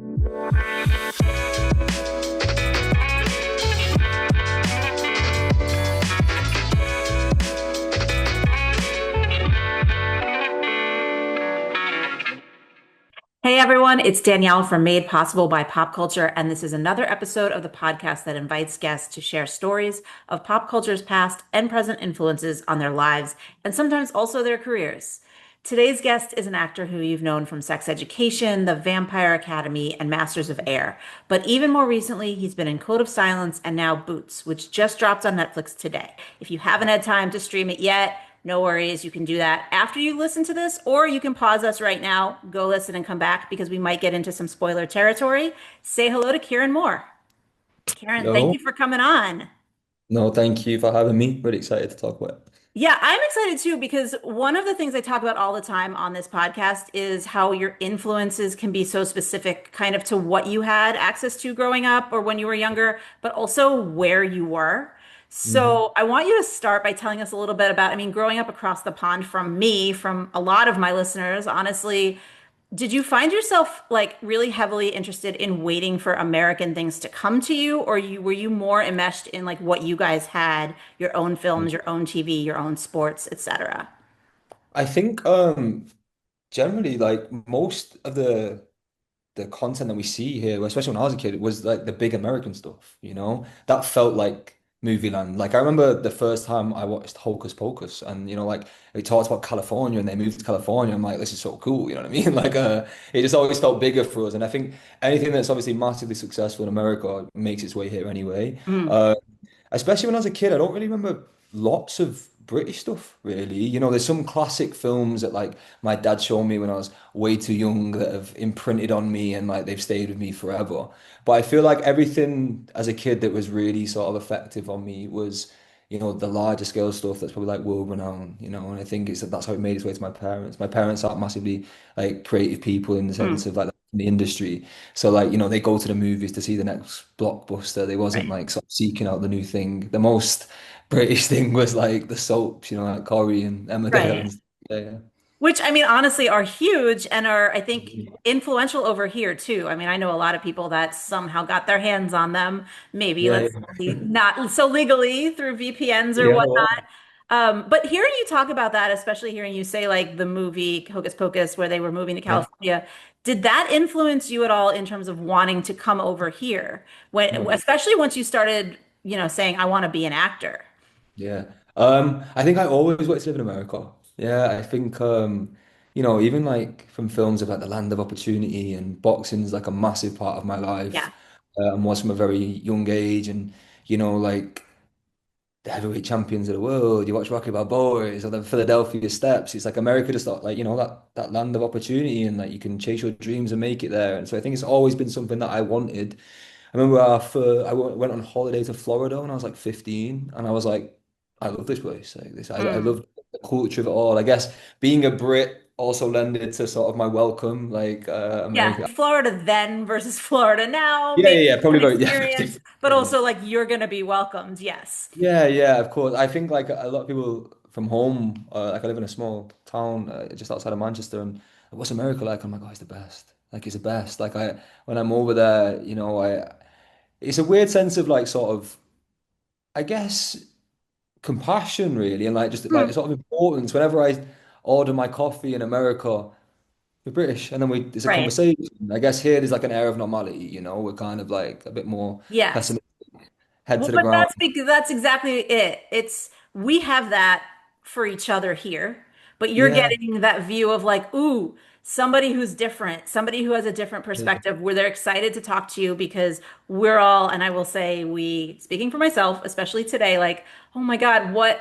Hey everyone, it's Danielle from Made Possible by Pop Culture, and this is another episode of the podcast that invites guests to share stories of pop culture's past and present influences on their lives and sometimes also their careers. Today's guest is an actor who you've known from Sex Education, The Vampire Academy, and Masters of Air. But even more recently, he's been in Code of Silence and now Boots, which just dropped on Netflix today. If you haven't had time to stream it yet, no worries. You can do that after you listen to this, or you can pause us right now, go listen, and come back because we might get into some spoiler territory. Say hello to Kieron Moore. Kieron, thank Yo, you for coming on. no, thank you for having me. Really excited to talk about it. Yeah, I'm excited too because one of the things I talk about all the time on this podcast is how your influences can be so specific, kind of to what you had access to growing up or when you were younger, but also where you were. hmm So I want you to start by telling us a little bit about, I mean, growing up across the pond from me, from a lot of my listeners, honestly, did you find yourself like really heavily interested in waiting for American things to come to you, or were you more enmeshed in like what you guys had, your own films, your own TV, your own sports, etc.? I think generally like most of the content that we see here, especially when I was a kid, was like the big American stuff, you know? That felt like movie land. Like I remember the first time I watched Hocus Pocus and like it talks about California and they moved to California. I'm like, this is so cool, you know what I mean? Like it just always felt bigger for us. And I think anything that's obviously massively successful in America makes its way here anyway. Mm, Uh, Especially when I was a kid, I don't really remember lots of British stuff, really. There's some classic films that like my dad showed me when I was way too young that have imprinted on me and like they've stayed with me forever. But I feel like everything as a kid that was really sort of effective on me was, the larger scale stuff that's probably like world renowned, and I think that's how it made its way to my parents. My parents aren't massively like creative people in the sense mm, of like the industry. So like, they go to the movies to see the next blockbuster. They wasn't right. like sort of seeking out the new thing. The most British thing was like the soaps, like Corrie and Emmerdale Right. and stuff. Yeah, Which I mean, honestly, are huge and are, I think, yeah. influential over here too. I mean, I know a lot of people that somehow got their hands on them, maybe Yeah, let's see, not so legally through VPNs or yeah. whatnot. Well, But hearing you talk about that, especially hearing you say like the movie Hocus Pocus, where they were moving to yeah. California, did that influence you at all in terms of wanting to come over here? When, No. especially once you started, saying, I want to be an actor. Yeah. I think I always wanted to live in America. Yeah, I think even like from films of like the land of opportunity and boxing is like a massive part of my life. Yeah. And was from a very young age and like the heavyweight champions of the world. You watch Rocky Balboa or the Philadelphia Steps. It's like America just thought like, that land of opportunity and like you can chase your dreams and make it there. And so I think it's always been something that I wanted. I remember I went on holiday to Florida when I was like 15 and I was like, I love this place. Like this, I Mm. love the culture of it all. I guess being a Brit also lended to sort of my welcome, like Yeah, America. Florida then versus Florida now, Yeah, maybe yeah, yeah, probably different very, yeah, experience, but yeah. also like you're gonna be welcomed. Yes. Yeah, yeah, of course. I think like a lot of people from home, like I live in a small town just outside of Manchester, and what's America like? I'm like, oh, it's the best. Like it's the best. Like when I'm over there, it's a weird sense of like sort of, I guess, compassion really, and like just like Hmm, sort of importance. Whenever I order my coffee in America, we're British, and then it's a right. conversation. I guess here there's like an air of normality. We're kind of like a bit more Yes. pessimistic, head Well, to the but ground. that's because that's exactly it. It's we have that for each other here, but you're Yeah. getting that view of like, ooh, somebody who's different, somebody who has a different Yeah. perspective, where they're excited to talk to you because we're all, and I will say we, speaking for myself, especially today, like, oh my God, what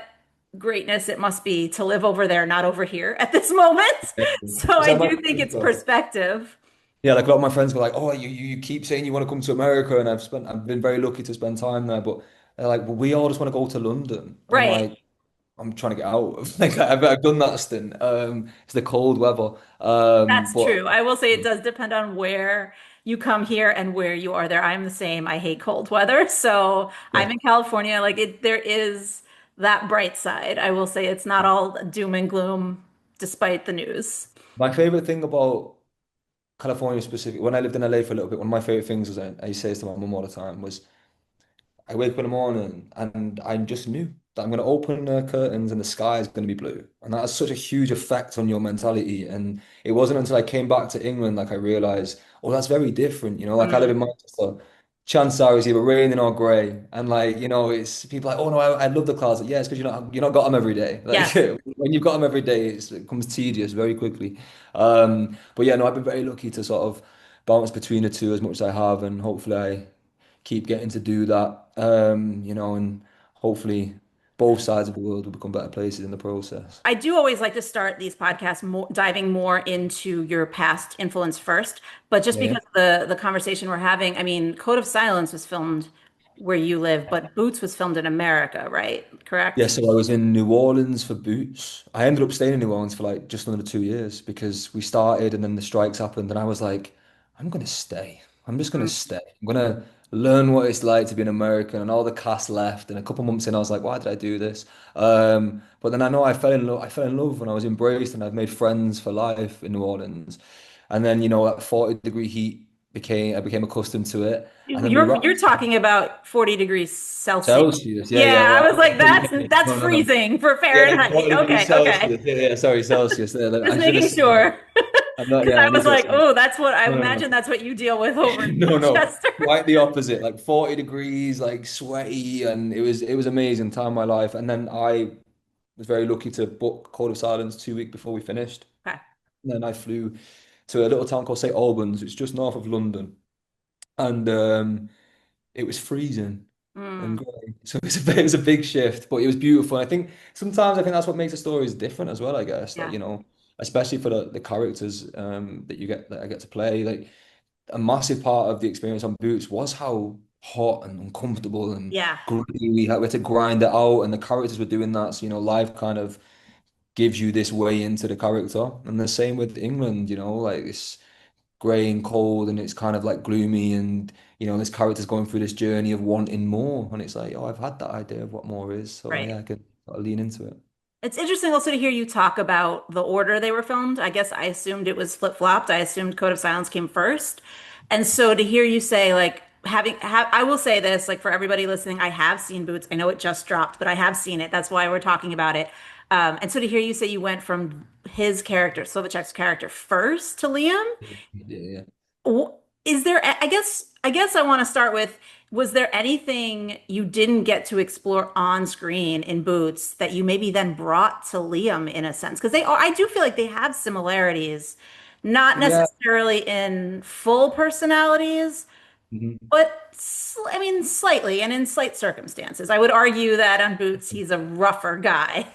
greatness it must be to live over there, not over here at this moment. So Is I that my do think friends it's go? perspective. Yeah, like a lot of my friends go like, "Oh, you keep saying you want to come to America," and I've been very lucky to spend time there, but they're like, "Well, we all just want to go to London," and I'm Right. like, "I'm trying to get out of like I've done that stint. It's the cold weather, That's but true. I will say it does depend on where you come here and where you are there. I'm the same. I hate cold weather. So I'm yeah, in California. Like there is that bright side. I will say it's not all doom and gloom despite the news. my favorite thing about California specific. When I lived in LA for a little bit, one of my favorite things was I used to say this to my mum all the time was I wake up in the morning and I just knew that I'm going to open the curtains and the sky is going to be blue. And that has such a huge effect on your mentality. And it wasn't until I came back to England like I realized, oh, that's very different. You know, like I live Mm, in Manchester. Chances are it's either raining or grey. And like, you know, it's people like, oh no, I love the clouds. Like, yeah, it's because you're not got them every day. Like yes. when you've got them every day, it becomes tedious very quickly. But yeah, no, I've been very lucky to sort of bounce between the two as much as I have, and hopefully I keep getting to do that. And hopefully both sides of the world will become better places in the process. I do always like to start these podcasts more, diving more into your past influence first, but just Yeah. because of the conversation we're having, I mean, Code of Silence was filmed where you live, but Boots was filmed in America, right? Yeah, Correct? so I was in New Orleans for Boots. I ended up staying in New Orleans for like just under 2 years because we started and then the strikes happened and I was like, I'm gonna stay. I'm just gonna Mm, stay. I'm gonna learn what it's like to be an American and all the cast left. And a couple months in, I was like, why did I do this? But then I know I fell in love. I fell in love when I was embraced and I've made friends for life in New Orleans. And then, that 40-degree heat I became accustomed to it. And then we You're wrapped talking about 40 degrees Celsius. Celsius. Yeah, yeah. Yeah, Well, I was like, that's no, no, no. freezing for Yeah, like Fahrenheit. 40 degrees Okay, okay. Celsius. Yeah, yeah, sorry, Celsius. Yeah, Just I should have making said that. sure. I'm not, Because yeah, I I need was to have like, said that. oh, that's what I No, no, imagine no. that's what you deal with over in No, no. Manchester. Quite the opposite. Like 40 degrees, like sweaty, and it was amazing time of my life. And then I was very lucky to book Code of Silence 2 weeks before we finished. Okay. And then I flew to a little town called St. Albans. It's just north of London. And it was freezing and Mm, grey. So it was a big shift, but it was beautiful. And I think that's what makes the stories different as well, I guess. Like, yeah. especially for the characters that I get to play. Like a massive part of the experience on Boots was how hot and uncomfortable and Yeah. gritty we had to grind it out, and the characters were doing that. So, life kind of gives you this way into the character. And the same with England, like it's grey and cold and it's kind of like gloomy and this character's going through this journey of wanting more and it's like, oh, I've had that idea of what more is, so Right. yeah, I can sort of lean into it. It's interesting also to hear you talk about the order they were filmed. I guess I assumed it was flip-flopped. I assumed Code of Silence came first. And so to hear you say like I will say this, like for everybody listening, I have seen Boots. I know it just dropped, but I have seen it. That's why we're talking about it. And so to hear you say you went from his character, Slovacek's character first to Liam, Yeah, yeah. is there, I guess I want to start with, was there anything you didn't get to explore on screen in Boots that you maybe then brought to Liam in a sense? Because I do feel like they have similarities, not Yeah. necessarily in full personalities, Mhm. but I mean, slightly and in slight circumstances. I would argue that on Boots, he's a rougher guy.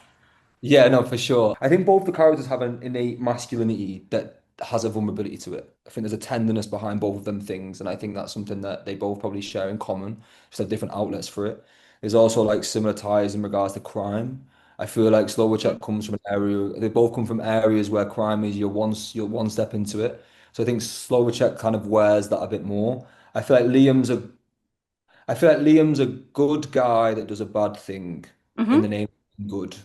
Yeah, no, for sure. I think both the characters have an innate masculinity that has a vulnerability to it. I think there's a tenderness behind both of them things, and I think that's something that they both probably share in common, just have different outlets for it. There's also like similar ties in regards to crime. I feel like Mhm. Slovacek comes from an area, they both come from areas where crime is you're one step into it. So I think Slovacek kind of wears that a bit more. I feel like Liam's a I feel like Liam's a good guy that does a bad thing in the Hmm. name of being good.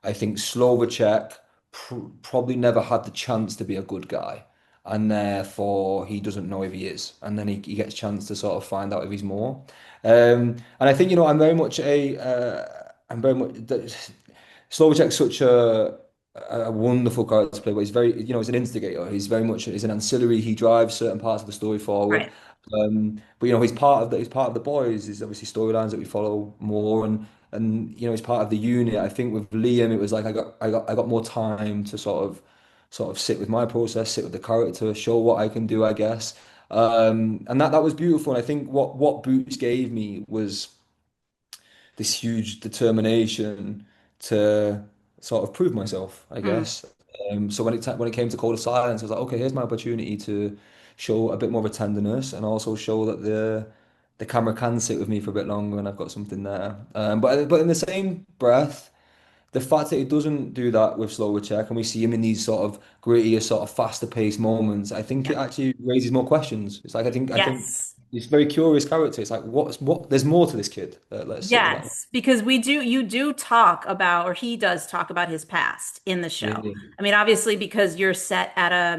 I think Slovacek probably never had the chance to be a good guy, and therefore he doesn't know if he is. And then he gets a chance to sort of find out if he's more. And I think I'm very much Slovacek's such a wonderful character to play, but he's an instigator. He's an ancillary. He drives certain parts of the story forward. Right. But he's part of the boys. There's obviously storylines that we follow more, and he's part of the unit. I think with Liam, it was like I got more time to sort of sit with my process, sit with the character, show what I can do, I guess. And that was beautiful. And I think what Boots gave me was this huge determination to sort of prove myself, I Mm. guess. So when it came to Call of Silence, I was like, okay, here's my opportunity to show a bit more of a tenderness and also show that the camera can sit with me for a bit longer and I've got something there. But in the same breath, the fact that he doesn't do that with slower check and we see him in these sort of grittier, sort of faster paced moments, I think Yeah. it actually raises more questions. It's like I think Yes. he's a very curious character. It's like there's more to this kid. Let's sit with that. Yes, because you do talk about, or he does talk about his past in the show. Yeah. I mean, obviously, because you're set at a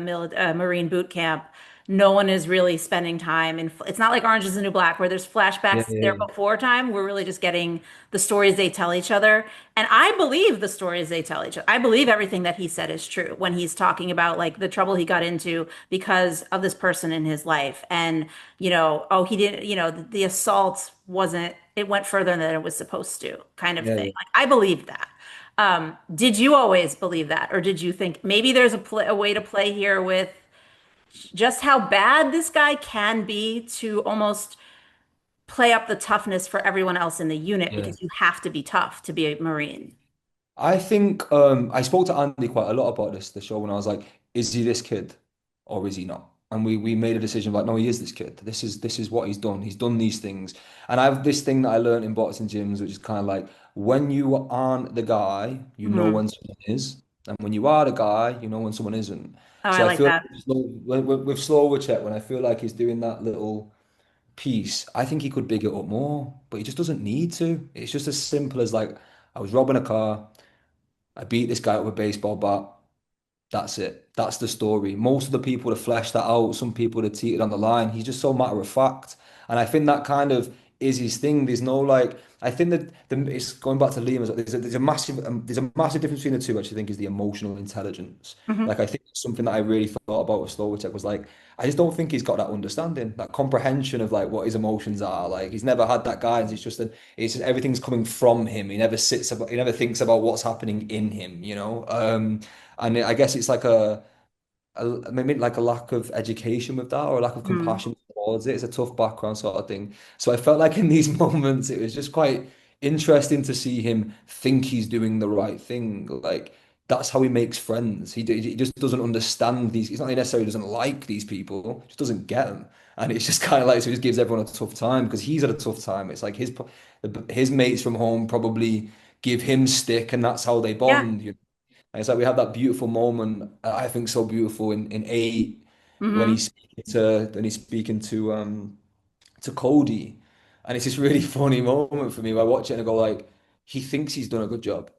Marine boot camp, no one is really spending time. And it's not like Orange is the New Black where there's Yeah, flashbacks there yeah, before time. We're really just getting the stories they tell each other. And I believe the stories they tell each other. I believe everything that he said is true when he's talking about like the trouble he got into because of this person in his life. And, oh, he didn't, the assault wasn't, it went further than it was supposed to, kind of yeah, thing. yeah. Like, I believe that. Did you always believe that? Or did you think maybe there's a way to play here with just how bad this guy can be to almost play up the toughness for everyone else in the unit Yeah. because you have to be tough to be a Marine? I think I spoke to Andy quite a lot about the show, when I was like, is he this kid or is he not? And we made a decision like, no, he is this kid. This is what he's done. He's done these things. And I have this thing that I learned in boxing gyms, which is kind of like, when you aren't the guy, you know Hmm. when someone is. And when you are the guy, you know when someone isn't. Oh, I So I like feel that. like with Slowacek, when I feel like he's doing that little piece, I think he could big it up more, but he just doesn't need to. It's just as simple as like, I was robbing a car. I beat this guy up with a baseball bat. That's it. That's the story. Most of the people have fleshed that out. Some people have teetered on the line. He's just so matter of fact. And I think that kind of is his thing. There's no like, I think that it's going back to Liam. There's a massive difference between the two, which I think is the emotional intelligence. Hmm. Like, I think something that I really thought about with Slowacek was like, I just don't think he's got that understanding, that comprehension of like what his emotions are. Like, he's never had that guidance. It's just everything's coming from him. He never thinks about what's happening in him, you know? And I guess it's like maybe like a lack of education with that, or a lack of Hmm. compassion towards it. It's a tough background sort of thing. So I felt like in these moments, it was just quite interesting to see him think he's doing the right thing. Like, that's how he makes friends. He just doesn't understand these. It's not that he necessarily doesn't like these people, just doesn't get them. And it's just kind of like, so he just gives everyone a tough time because he's had a tough time. It's like his mates from home probably give him stick, and that's how they Yeah. bond. And it's like we have that beautiful moment, I think so beautiful in eight, when Hmm. he's speaking to Cody. And it's this really funny moment for me where I watch it and I go like, he thinks he's done a good job.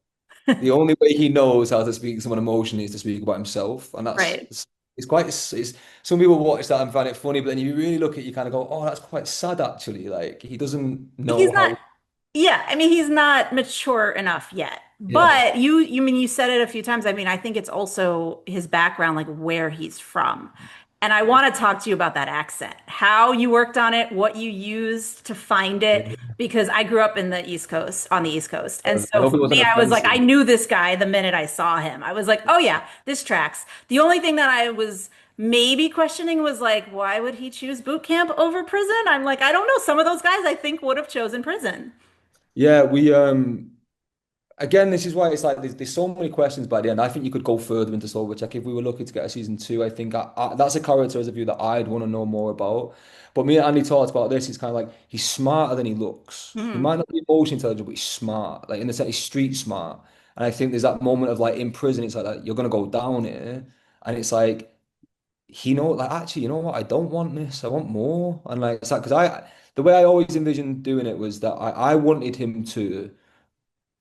The only way he knows how to speak to someone emotionally is to speak about himself. And Right. it's quite it's some people watch that and find it funny, but then you really look at it, you kind of go, oh, that's quite sad actually. Like, he doesn't He's know not how. Yeah, I mean he's not mature enough yet. Yeah. But you said it a few times. I mean, I think it's also his background, like where he's from. And I want to talk to you about that accent, how you worked on it, what you used to find it, because I grew up in the East Coast, on the East Coast. And I so hope for it wasn't me, I was like, I offensive. knew this guy the minute I saw him. I was like, oh yeah, this tracks. The only thing that I was maybe questioning was like, why would he choose boot camp over prison? I'm like, I don't know. Some of those guys I think would have chosen prison. Yeah, we again, this is why it's like there's so many questions by the end. I think you could go further into Silvercheck if we were lucky to get a season two. I think that's a character as a view that I'd want to know more about. But me and Andy talked about this. It's kind of like he's smarter than he looks. He Hmm. might not be emotionally intelligent, but he's smart. Like, in the sense, he's street smart. And I think there's that moment of like in prison, it's like you're gonna go down here, and it's like like, actually, you know what? I don't want this. I want more. And like it's like because the way I always envisioned doing it was that I wanted him to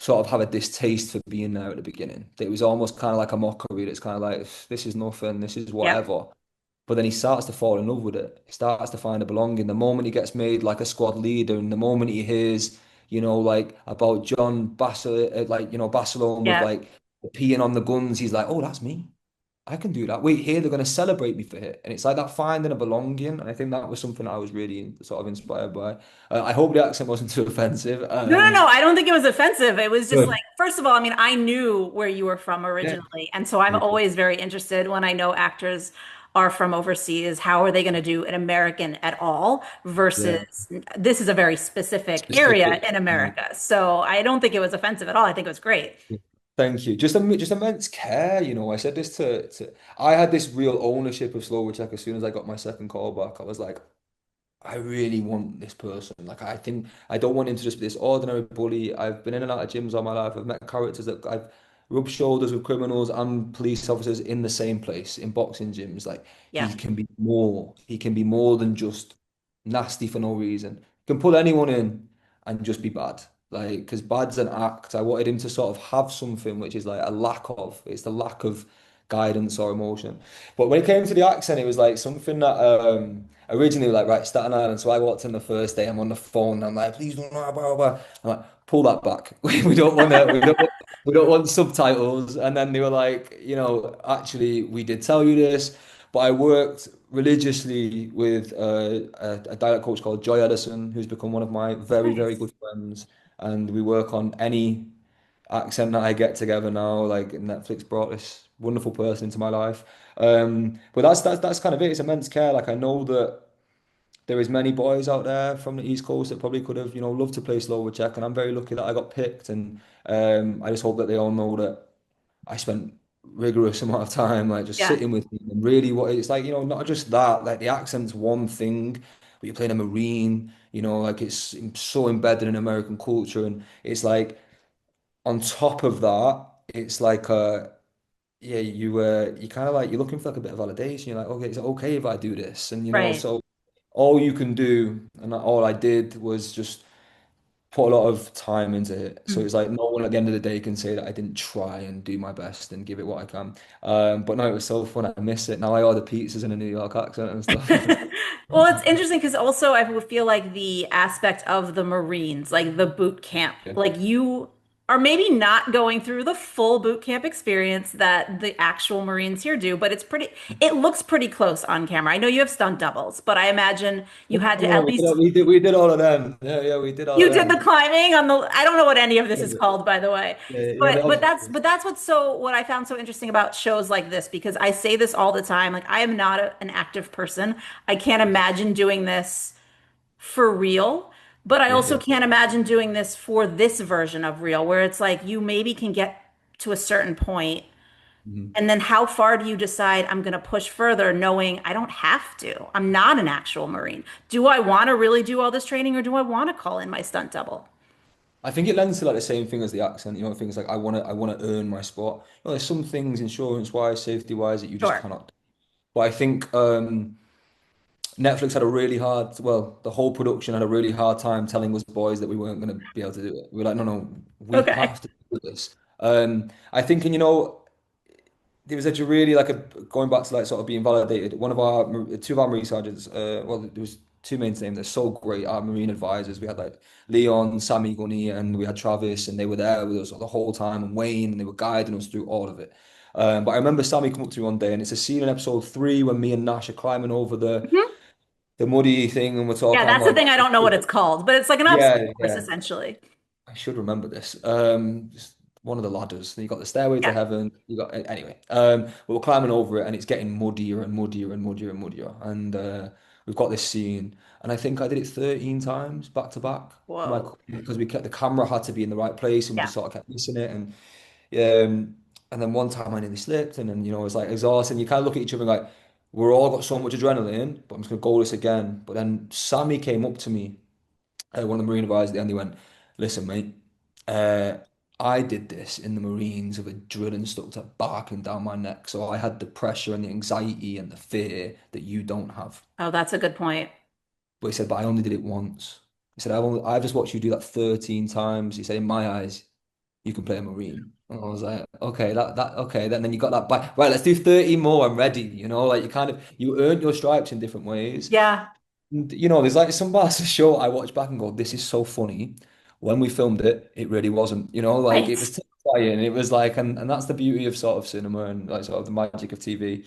sort of have a distaste for being there at the beginning. It was almost kind of like a mockery. It's kind of like, this is nothing, this is Yep. whatever. But then he starts to fall in love with it. He starts to find a belonging. The moment he gets made like a squad leader, and the moment he hears, like about John Barcelona with Yep. like peeing on the guns, he's like, oh, that's me. I can do that. Wait, here they're going to celebrate me for it. And it's like that finding a belonging. And I think that was something I was really sort of inspired by. I hope the accent wasn't too offensive. No, no, no. I don't think it was offensive. It was just like, Good. first of all, I mean, I knew where you were from Yeah. originally. And so I'm always very interested when I know actors are from overseas. How are they going to do an American at all Yeah. versus this is a very specific area Specific. in Yeah. America. So I don't think it was offensive at all. I think it was great. Thank you. Just immense care. I said this to I had this real ownership of Slovacek as soon as I got my second call back. I was like, I really want this person. Like, I think I don't want him to just be this ordinary bully. I've been in and out of gyms all my life. I've met characters that I've rubbed shoulders with criminals and police officers in the same place in boxing gyms. Like, Yeah. he can be more. He can be more than just nasty for no reason. He can pull anyone in and just be bad. Like, because bad's an act. I wanted him to sort of have something which is like a lack of. It's the lack of guidance or emotion. But when it came to the accent, it was like something that originally like right, Staten Island. So I walked in the first day, I'm on the phone, and I'm like, please don't blah blah blah. I'm like, pull that back. We don't want to. We don't want subtitles. And then they were like, actually, we did tell you this, but I worked religiously with a dialect coach called Joy Edison, who's become one of my very, very Nice. good friends. And we work on any accent that I get together now. Like Netflix brought this wonderful person into my life. But that's kind of it. It's immense care. Like I know that there is many boys out there from the East Coast that probably could have, loved to play slower check, and I'm very lucky that I got picked. And I just hope that they all know that I spent rigorous amount of time like just Yeah. sitting with them and really what it's like, not just that, like the accent's one thing, but you're playing a Marine, like it's so embedded in American culture, and it's like on top of that, it's like yeah, you kind of like you're looking for like a bit of validation. You're like, okay, is it okay if I do this? And Right. so all you can do, and all I did was just put a lot of time into it. So Mm. it's like no one at the end of the day can say that I didn't try and do my best and give it what I can. But no, it was so fun. I miss it. Now I order pizzas in a New York accent and stuff. Well, it's interesting because also I would feel like the aspect of the Marines, like the boot camp, Yeah. like you are maybe not going through the full boot camp experience that the actual Marines here do, but it looks pretty close on camera. I know you have stunt doubles, but I imagine you had to No, at least we did all of them. Yeah, yeah, we did all of you did the them. climbing on the, I don't know what any of this Yeah, is called, by the way. yeah, the But that's what I found so interesting about shows like this, because I say this all the time. Like I am not an active person. I can't imagine doing this for real, but I yeah, also yeah. can't imagine doing this for this version of real, where it's like you maybe can get to a certain point, Mhm. and then how far do you decide I'm going to push further, knowing I don't have to? I'm not an actual Marine. Do I want to really do all this training, or do I want to call in my stunt double? I think it lends to like the same thing as the accent, things like I want to earn my spot. There's some things insurance wise, safety wise that you just Sure. cannot. But I think Netflix had a really hard, well, the whole production had a really hard time telling us boys that we weren't going to be able to do it. We were like, no, no, we Okay. have to do this. I think, and there was a really like a going back to like sort of being validated. One of our two of our marine sergeants, well, there was two main names. They're so great. Our marine advisors. We had like Leon, Sammy, Gunny, and we had Travis, and they were there with us the whole time, and Wayne, and they were guiding us through all of it. But I remember Sammy come up to me one day, and it's a scene in episode 3 when me and Nash are climbing over Mhm. the muddy thing, and we're Yeah, talking. I'm that's the like, thing. I don't know what it's called, but it's like an obstacle yeah, course, yeah. essentially. I should remember this. Just one of the ladders. Then you got the stairway to Yeah. heaven. You got anyway. We're climbing over it, and it's getting muddier and muddier and muddier and muddier. And we've got this scene, and I think I did it 13 times back to back. Like Whoa. because we kept the camera had to be in the right place, and we Yeah. just sort of kept missing it. And then one time I nearly slipped, and then it was like exhausting. You kind of look at each other and like, we're all got so much adrenaline, but I'm just gonna go this again. But then Sammy came up to me, one of the Marine advisors at the end, he went, listen, mate, uh, I did this in the Marines with a drilling stuck to barking down my neck. So I had the pressure and the anxiety and the fear that you don't have. Oh, that's a good point. But he said, but I only did it once. He said, I've just watched you do that 13 times. He said, in my eyes, you can play a Marine. And I was like, okay, okay. Then you got that back. Right, let's do 30 more. I'm ready. Like you earned your stripes in different ways. Yeah. And, there's like some parts of the show I watch back and go, this is so funny. When we filmed it, it really wasn't, like it Right. was terrifying. It was like, and that's the beauty of sort of cinema and like sort of the magic of TV.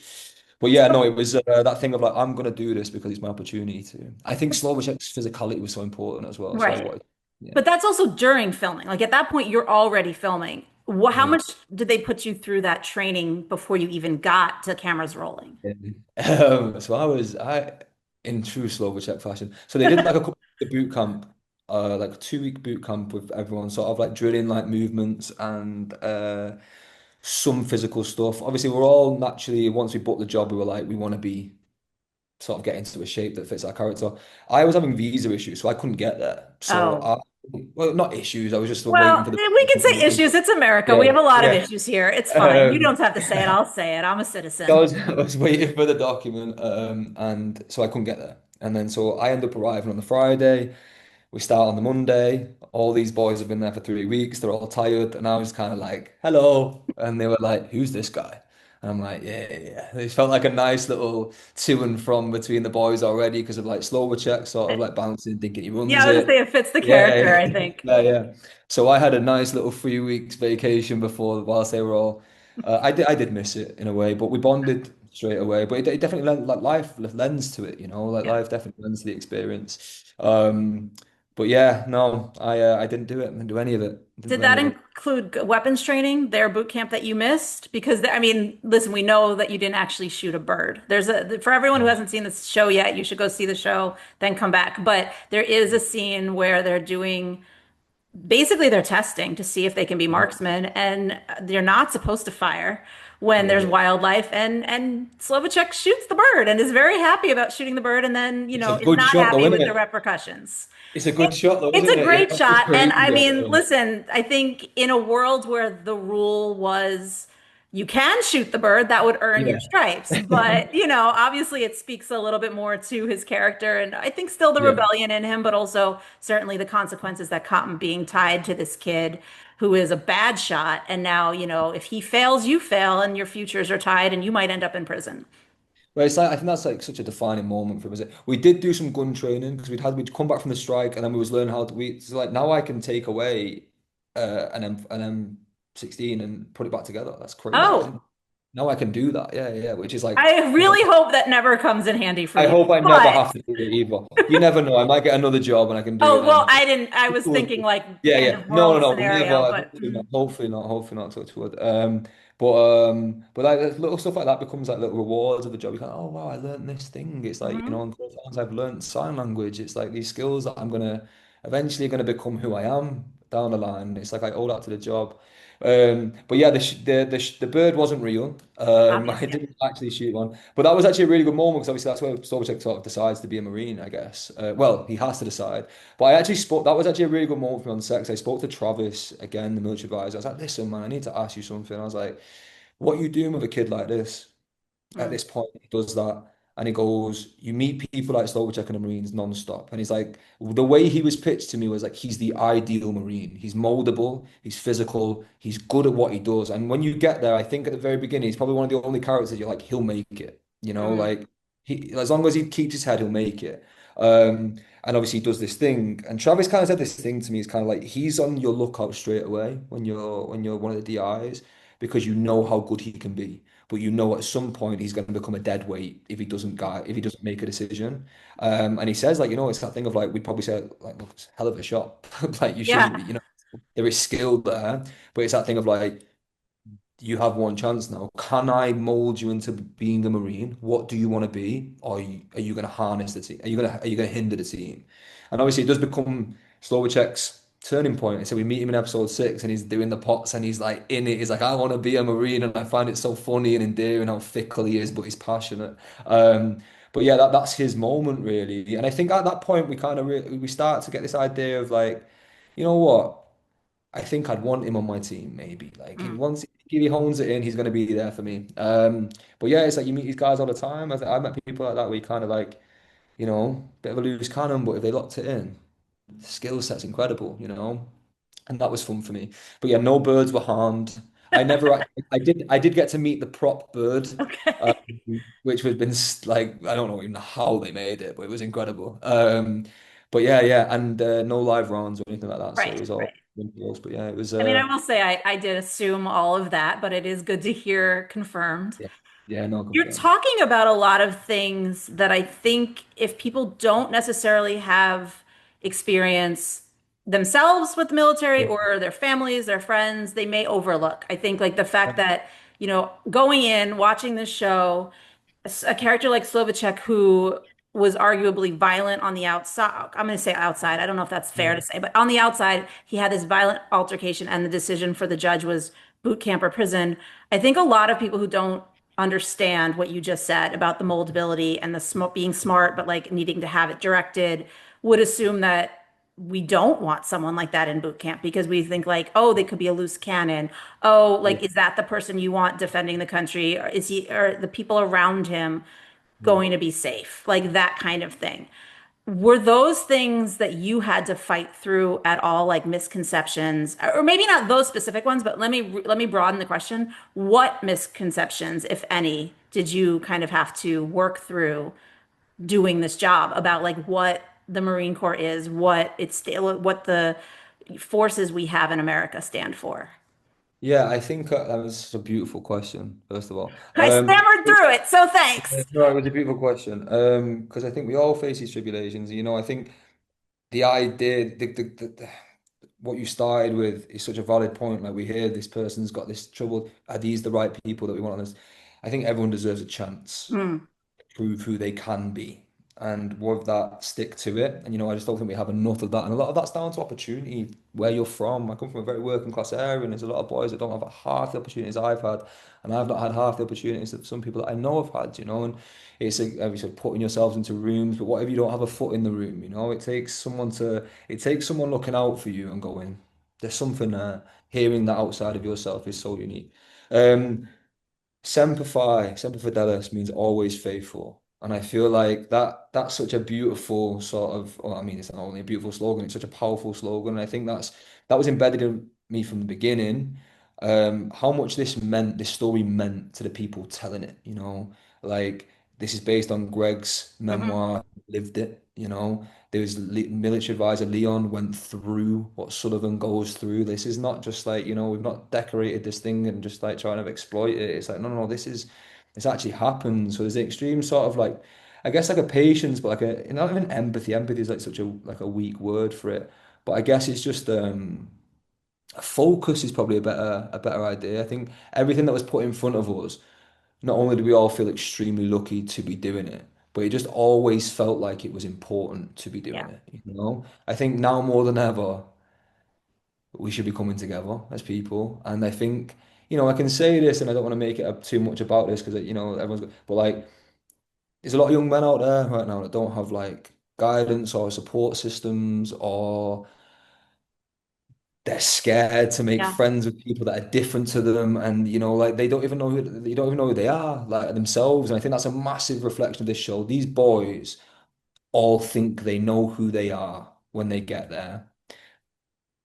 But yeah, no, it was that thing of like, I'm gonna do this because it's my opportunity to. I think Slovacek's physicality was so important as well. So I Right. wanted, yeah, But that's also during filming. Like at that point, you're already filming. How yeah. much did they put you through that training before you even got to cameras rolling? Yeah. So I in true Slovacek fashion. So they did like a couple of boot camp, like a 2 week boot camp with everyone, sort of like drilling like movements and some physical stuff. Obviously, we're all naturally once we booked the job, we were like we want to be sort of get into a shape that fits our character. I was having visa issues, so I couldn't get there. Oh, Well, not issues. I was just waiting well, for the. we can say issues. It's America. We Yeah, have a lot of yeah. issues here. It's fine. You Um, don't have to say it. I'll say it. I'm a So citizen. I was waiting for the document, and so I couldn't get there. And then so I end up arriving on the Friday. We start on the Monday. All these boys have been there for 3 weeks. They're all tired, and I was kind of like, "Hello," and they were like, "Who's this guy?" And I'm like, yeah, yeah, yeah. It felt like a nice little to and from between the boys already because of like slower checks, sort of like bouncing, thinking he Yeah, runs I was gonna say it. it fits the character, Yeah, I think. yeah, yeah. So I had a nice little 3 weeks vacation before whilst they were all. I did miss it in a way, but we bonded straight away. But it definitely like life lends to it, you know, like Yeah. life definitely lends to the experience. But yeah, no, I didn't do it. I didn't do any of it. Didn't Did do any that of it. include weapons training, their boot camp that you missed? Because I mean, listen, we know that you didn't actually shoot a bird. There's a for everyone who hasn't seen this show yet, you should go see the show, then come back. But there is a scene where they're doing basically they're testing to see if they can be Yeah, marksmen, and they're not supposed to fire when there's yeah. wildlife. And Slovacek shoots the bird and is very happy about shooting the bird, and then It's a is good not shot though, happy isn't with the it? repercussions. It's a good shot though, It's isn't a it? great Yeah, it's shot. And I crazy. mean, listen, I think in a world where the rule was you can shoot the bird, that would earn your Yeah. stripes. But, obviously it speaks a little bit more to his character. And I think still the Yeah. rebellion in him, but also certainly the consequences that come being tied to this kid who is a bad shot. And now, if he fails, you fail, and your futures are tied, and you might end up in prison. Well, it's like I think that's like such a defining moment for him. Is it? We did do some gun training because we'd come back from the strike and then we was learning how to we so like now I can take away an M16 and put it back together. That's crazy. I Oh, didn't now I can do that. Yeah, yeah, yeah. Which is like, I really hope that never comes in handy for I you. hope I never But have to do it either. You never know. I might get another job and I can do it Oh, well, then. I didn't, I was Wood. thinking like Yeah, end yeah. of No, no, world no. We live scenario, on. but Hopefully not. Hopefully not. Hopefully not. Touch wood. But like little stuff like that becomes like little rewards of the job. You go, oh wow, I learned this thing. It's like mhm. in Growth Hounds, I've learned sign language. It's like these skills that I'm gonna eventually gonna become who I am down the line. It's like I owe that to the job. But yeah, the bird wasn't real. I Obviously. didn't actually shoot one, but that was actually a really good moment because obviously that's where Sobchak sort of decides to be a Marine, I guess. Well, he has to decide. But I actually spoke. That was actually a really good moment for me on set 'cause I spoke to Travis again, the military advisor. I was like, "Listen, man, I need to ask you something." I was like, "What are you doing with a kid like this?" At Mm, this point, he does that, and he goes, "You meet people like Slovacek and the Marines non-stop." And he's like, the way he was pitched to me was like, he's the ideal Marine. He's moldable, he's physical, he's good at what he does. And when you get there, I think at the very beginning, he's probably one of the only characters you're like, he'll make it. You know, mm, like as long as he keeps his head, he'll make it. And obviously he does this thing. And Travis kind of said this thing to me. It's kind of like he's on your lookout straight away when you're one of the DIs because you know how good he can be, but you know at some point he's going to become a dead weight if he doesn't make a decision. And he says like it's that thing of like we'd probably say like look, it's a hell of a shot, like you yeah. shouldn't be, there is skill there, but it's that thing of like you have one chance now. Can I mold you into being a Marine? What do you want to be? Or are you going to harness the team? Are you going to hinder the team? And obviously, it does become Slovacek's turning point. So we meet him in episode 6, and he's doing the pots, and he's like in it. He's like, I want to be a Marine, and I find it so funny and endearing how fickle he is, but he's passionate. But yeah, that's his moment really. And I think at that point we kind of we start to get this idea of like, you know what? I think I'd want him on my team, maybe. Like Mm. if he hones it in, he's going to be there for me. But yeah, it's like you meet these guys all the time. I met people like that where you kind of like, bit of a loose cannon, but if they locked it in, the skill set's incredible. And that was fun for me. But yeah, no birds were harmed. I did get to meet the prop bird, um, Okay. which has been like I don't know even how they made it, but it was incredible. But yeah, yeah, and no live rounds or anything like that, so it Right, was all right. indoors. But yeah, it was I mean, I will say I did assume all of that, but it is good to hear confirmed. yeah, yeah, no You're confirmed. talking about a lot of things that I think if people don't necessarily have experience themselves with the military Yeah, or their families, their friends, they may overlook. I think like the fact that, going in, watching this show, a character like Slovacek who was arguably violent on the outside. I'm going to say outside. I don't know if that's fair yeah, to say, but on the outside, he had this violent altercation, and the decision for the judge was boot camp or prison. I think a lot of people who don't understand what you just said about the moldability and the being smart, but like needing to have it directed, would assume that we don't want someone like that in boot camp because we think like, oh, they could be a loose cannon. Oh, yeah, like, is that the person you want defending the country? Or is he, or the people around him yeah. going to be safe? Like that kind of thing. Were those things that you had to fight through at all, like misconceptions, or maybe not those specific ones, but let me broaden the question. What misconceptions, if any, did you kind of have to work through doing this job about like what the Marine Corps is, what the forces we have in America stand for? Yeah, I think that was a beautiful question, first of all. I stammered through it, so thanks. No, it was a beautiful question. Because I think we all face these tribulations. I think the idea, what you started with is such a valid point. Like we hear this person's got this trouble. Are these the right people that we want on this? I think everyone deserves a chance Mm, to prove who they can be. And with that, stick to it. And I just don't think we have enough of that. And a lot of that's down to opportunity, where you're from. I come from a very working class area, and there's a lot of boys that don't have half the opportunities I've had. And I've not had half the opportunities that some people that I know have had. And it's like we said, putting yourselves into rooms, but what if you don't have a foot in the room? It takes someone looking out for you and going, there's something there. Hearing that outside of yourself is so unique. Um, Semper Fidelis means always faithful. And I feel like that's such a beautiful sort of, well, I mean, it's not only a beautiful slogan, it's such a powerful slogan. And I think that was embedded in me from the beginning. How much this story meant to the people telling it. Like this is based on Greg's mhm. memoir, lived it. There was military advisor Leon went through what Sullivan goes through. This is not just like, we've not decorated this thing and just like trying to exploit it. It's like, no, no, no, this actually happened. So there's an extreme sort of like, I guess like a patience, but like not even empathy. Empathy is like such a weak word for it. But I guess it's just a focus is probably a better idea. I think everything that was put in front of us, not only do we all feel extremely lucky to be doing it, but it just always felt like it was important to be doing Yeah, it. I think now more than ever, we should be coming together as people. And I think, I can say this and I don't want to make it up too much about this because, but like, there's a lot of young men out there right now that don't have like guidance or support systems, or they're scared to make yeah, friends with people that are different to them, and like they don't even know who they are like themselves. And I think that's a massive reflection of this show. These boys all think they know who they are when they get there,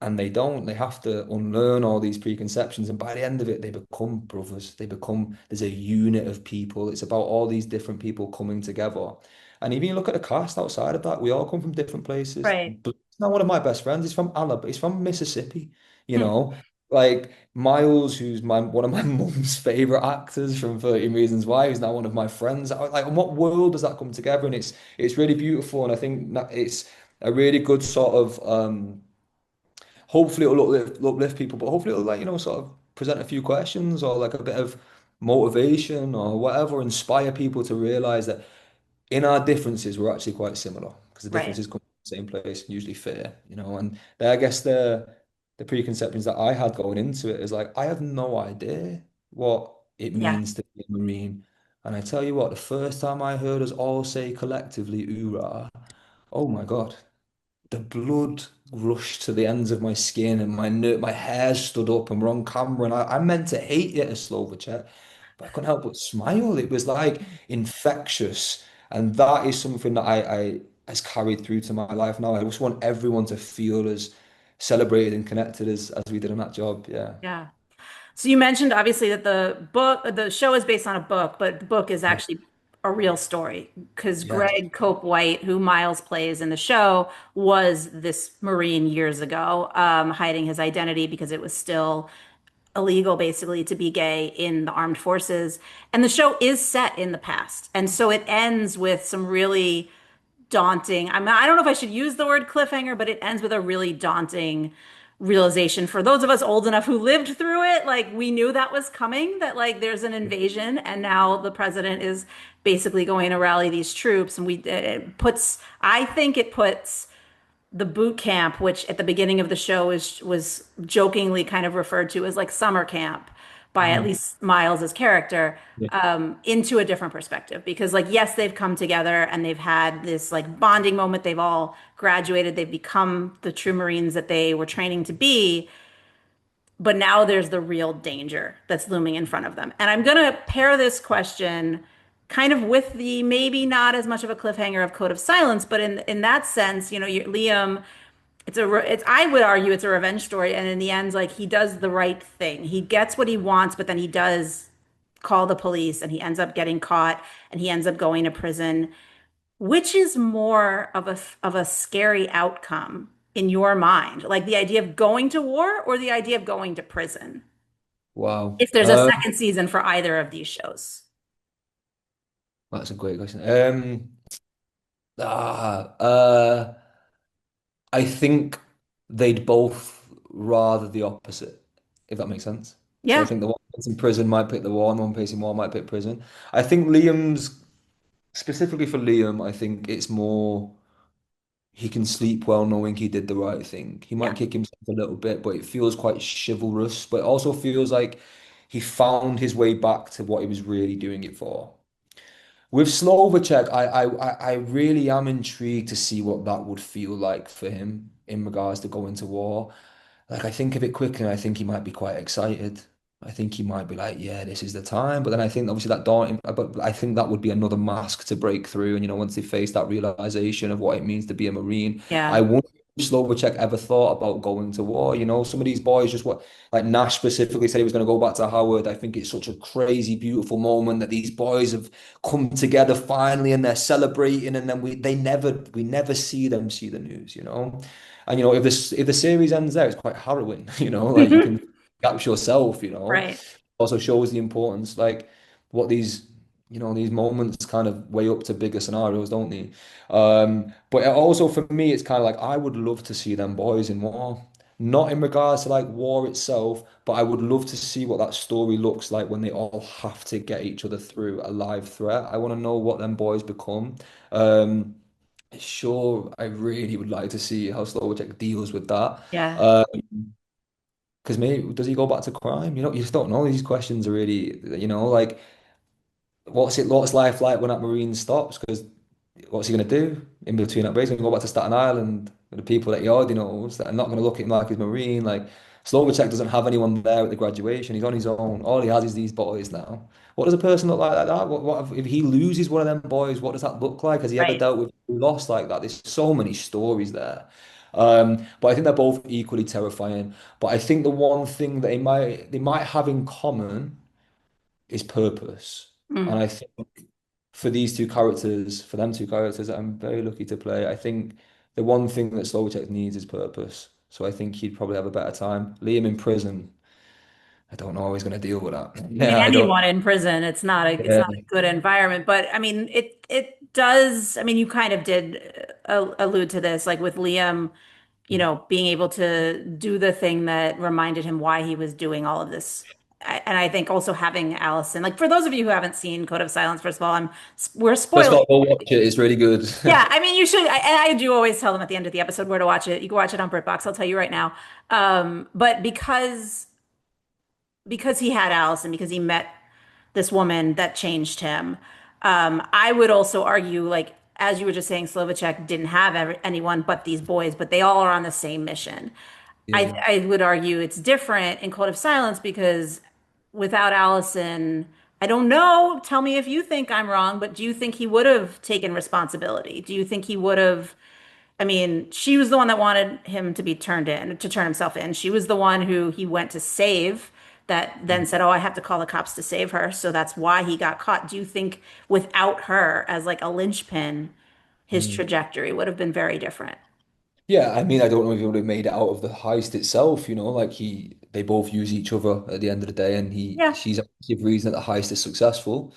and they don't. They have to unlearn all these preconceptions, and by the end of it they become brothers. There's a unit of people. It's about all these different people coming together. And even you look at the cast outside of that, we all come from different places. right. Blake's not one of my best friends. He's from Alabama. He's from Mississippi, you Hmm. know. Like Miles, who's one of my mum's favorite actors from 13 Reasons Why, who's now one of my friends. Like, in what world does that come together? And it's really beautiful, and I think that it's a really good sort of hopefully it'll uplift people, but hopefully it'll like, sort of present a few questions or like a bit of motivation or whatever, inspire people to realize that in our differences, we're actually quite similar because the Right. differences come from the same place, usually fear. And I guess the preconceptions that I had going into it is like, I have no idea what it Yeah. means to be a Marine. And I tell you what, the first time I heard us all say collectively, "Hoorah," oh my God, the blood rushed to the ends of my skin and my hair stood up and we're on camera and I meant to hate it as Slovacek, but I couldn't help but smile. It was like infectious. And that is something that I has carried through to my life now. I just want everyone to feel as celebrated and connected as we did in that job. Yeah. Yeah. So you mentioned obviously that the show is based on a book, but the book is Yeah. actually a real story because Yes. Greg Cope White, who Miles plays in the show, was this Marine years ago, hiding his identity because it was still illegal basically to be gay in the armed forces. And the show is set in the past. And so it ends with some really daunting. I don't know if I should use the word cliffhanger, but it ends with a really daunting realization for those of us old enough who lived through it. Like we knew that was coming, that like there's an invasion, and now the president is basically going to rally these troops. And I think it puts the boot camp, which at the beginning of the show was jokingly kind of referred to as like summer camp by at Mhm. least Miles's character, Yeah. into a different perspective. Because like yes, they've come together and they've had this like bonding moment. They've all graduated. They've become the true Marines that they were training to be. But now there's the real danger that's looming in front of them. And I'm gonna pair this question kind of with the maybe not as much of a cliffhanger of Code of Silence, but in that sense, Liam, it's I would argue it's a revenge story, and in the end, like he does the right thing. He gets what he wants, but then he does call the police, and he ends up getting caught, and he ends up going to prison. Which is more of a scary outcome in your mind? Like the idea of going to war or the idea of going to prison? Wow. If there's a second season for either of these shows. That's a great question. Ah, uh, I think they'd both rather the opposite, if that makes sense. So I Yeah, think the one that's in prison might pick the war, and the one facing war might pick prison. I think Liam's, specifically for Liam, I think it's more he can sleep well knowing he did the right thing. He might yeah, kick himself a little bit, but it feels quite chivalrous, but it also feels like he found his way back to what he was really doing it for. With Slovacek, I really am intrigued to see what that would feel like for him in regards to going to war. Like I think of it quickly, and I think he might be quite excited. I think he might be like, "Yeah, this is the time." But then I think obviously that daunting, but I think that would be another mask to break through. And once they face that realization of what it means to be a Marine, yeah. I wonder if Slovacek ever thought about going to war. Some of these boys just what like Nash specifically said he was going to go back to Howard. I think it's such a crazy, beautiful moment that these boys have come together finally, and they're celebrating, and then we never see the news. And if the series ends there, it's quite harrowing, like you can catch yourself. Right. Also shows the importance, like what these moments kind of weigh up to bigger scenarios, don't they? But it also for me, it's kind of like I would love to see them boys in war. Not in regards to like war itself, but I would love to see what that story looks like when they all have to get each other through a live threat. I want to know what them boys become. Um, Sure, I really would like to see how Slovacek deals with that. Yeah. Because maybe does he go back to crime? You just don't know. These questions are really, like what's life like when that Marine stops? Because what's he gonna do in between that base? He's gonna go back to Staten Island with the people that he already knows that are not gonna look at him like he's Marine. Like Slovacek doesn't have anyone there at the graduation. He's on his own. All he has is these boys now. What does a person look like that? What if he loses one of them boys? What does that look like? Has he ever Right. dealt with loss like that? There's so many stories there. But I think they're both equally terrifying. But I think the one thing that they might have in common is purpose. And Mm. I think for them two characters that I'm very lucky to play, I think the one thing that Slovacek needs is purpose. So I think he'd probably have a better time. Liam in prison, I don't know how he's going to deal with that. I mean, Yeah, I don't. anyone in prison, it's Yeah, not a good environment. But I mean, it does. I mean, you kind of did allude to this, like with Liam, being able to do the thing that reminded him why he was doing all of this. And I think also having Allison, like for those of you who haven't seen Code of Silence, first of all, we're just spoiling. got to watch it. It's really good. Yeah, I mean, you should. And I do always tell them at the end of the episode where to watch it. You can watch it on BritBox. I'll tell you right now. But because he had Allison, because he met this woman that changed him. I would also argue, like, as you were just saying, Slovacek didn't have anyone but these boys, but they all are on the same mission. I, Yeah. I would argue it's different in Code of Silence because without Allison, I don't know. Tell me if you think I'm wrong, but do you think he would have taken responsibility? Do you think he would have? I mean, she was the one that wanted him to be turned in, to turn himself in. She was the one who he went to save that then said, "Oh, I have to call the cops to save her." So that's why he got caught. Do you think without her as like a linchpin, his Mm. trajectory would have been very different? Yeah, I mean, I don't know if he would have made it out of the heist itself, like they both use each other at the end of the day, and Yeah. she's a massive reason that the heist is successful.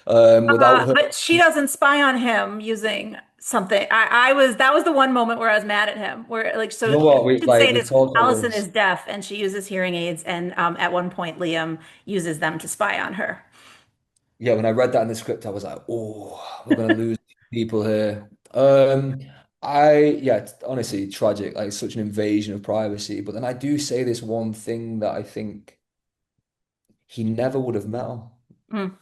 Without her, But she doesn't spy on him using something. That was the one moment where I was mad at him. Where like you so know what, I should say we this. talked about Allison this. is deaf and she uses hearing aids, and at one point Liam uses them to spy on her. Yeah, when I read that in the script, I was like, oh, we're gonna lose people here. Yeah, it's honestly tragic. Like such an invasion of privacy. But then I do say this one thing that I think he never would have met her Mm.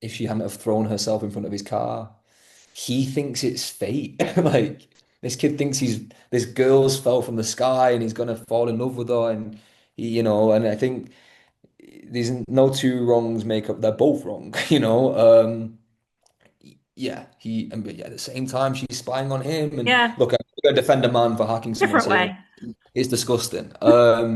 if she hadn't have thrown herself in front of his car. He thinks it's fate. Like this kid thinks this girl's fell from the sky and he's gonna fall in love with her, and and I think these no two wrongs make up. They're both wrong. yeah, but yeah, at the same time, she's spying on him. And Yeah, look, I'm going to defend a man for hacking someone's different serious. way. It's disgusting. No,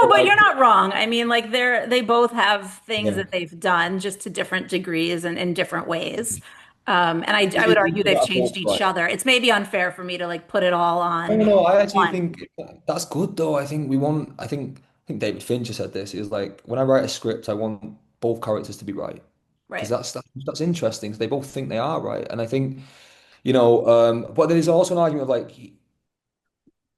But but you're like, not wrong. I mean, like they both have things yeah, that they've done just to different degrees and in different ways. And I would they argue they've are changed both each right. other. It's maybe unfair for me to like put it all No, on no, I actually one. think that's good though. I think we want. I think David Fincher said this. Is like when I write a script, I want both characters to be right because Right. that's interesting. 'Cause they both think they are right, and I think But there's also an argument of like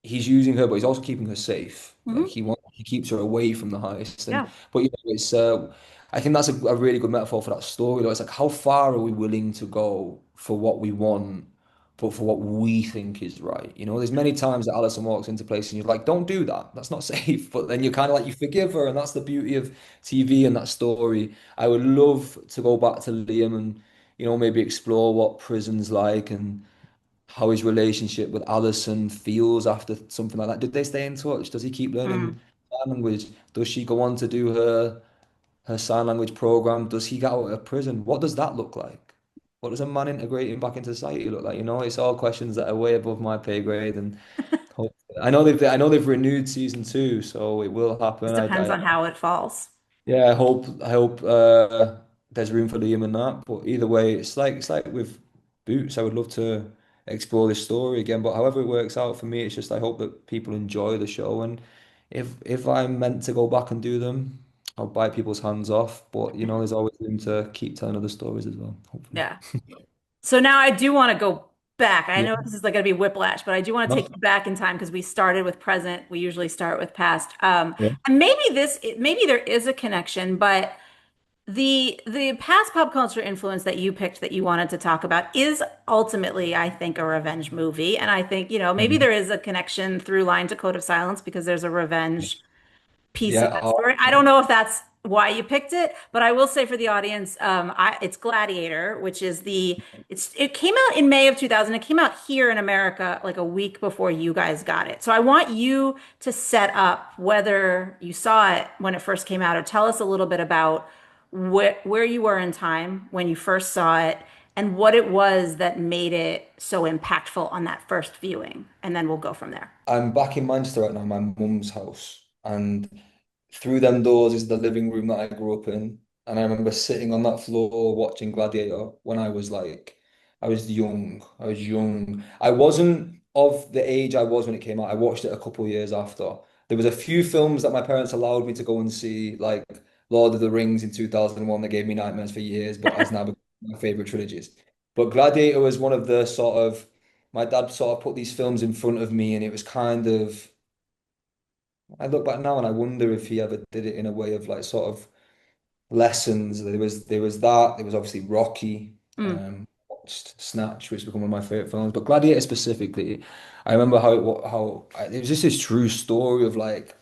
he's using her, but he's also keeping her safe. Like Hmm. he keeps her away from the heist, and Yeah. but it's I think that's a really good metaphor for that story. Though. It's like how far are we willing to go for what we want, but for what we think is right. There's many times that Alison walks into place and you're like, don't do that. That's not safe. But then you're kind of like you forgive her, and that's the beauty of TV and that story. I would love to go back to Liam and maybe explore what prison's like and how his relationship with Alison feels after something like that. Did they stay in touch? Does he keep Mm. learning sign language? Does she go on to do her sign language program? Does he get out of prison? What does that look like? What does a man integrating back into society look like? It's all questions that are way above my pay grade, and I know they've renewed season 2, so it will happen. Just depends on how it falls. Yeah, I hope there's room for Liam in that. But either way, it's like with Boots. I would love to explore this story again. But however it works out for me, it's just I hope that people enjoy the show. And if I'm meant to go back and do them, I'll bite people's hands off. But there's always room to keep telling other stories as well, hopefully. Yeah. So now I do want to go back. I Yeah. know this is like going to be whiplash, but I do want to take No? you back in time because we started with present. We usually start with past. Yeah. And maybe there is a connection, but the past pop culture influence that you picked that you wanted to talk about is ultimately, I think, a revenge movie. And I think, maybe Mhm. there is a connection through line to Code of Silence because there's a revenge piece of Yeah. that story. I don't know if that's why you picked it, but I will say for the audience, it's Gladiator, which is it came out in May of 2000. It came out here in America like a week before you guys got it. So I want you to set up whether you saw it when it first came out, or tell us a little bit about where you were in time when you first saw it and what it was that made it so impactful on that first viewing. And then we'll go from there. I'm back in Manchester right now, my mum's house, and through them doors is the living room that I grew up in. And I remember sitting on that floor watching Gladiator when I was young. I was young. I wasn't of the age I was when it came out. I watched it a couple of years after. There was a few films that my parents allowed me to go and see, like Lord of the Rings in 2001, that gave me nightmares for years, but has now become my favorite trilogies. But Gladiator was one of the sort of my dad sort of put these films in front of me, and it was kind of I look back now and I wonder if he ever did it in a way of like sort of lessons. There was that. There was obviously Rocky. Mm. Watched Snatch, which became one of my favorite films. But Gladiator specifically, I remember it was just this true story of like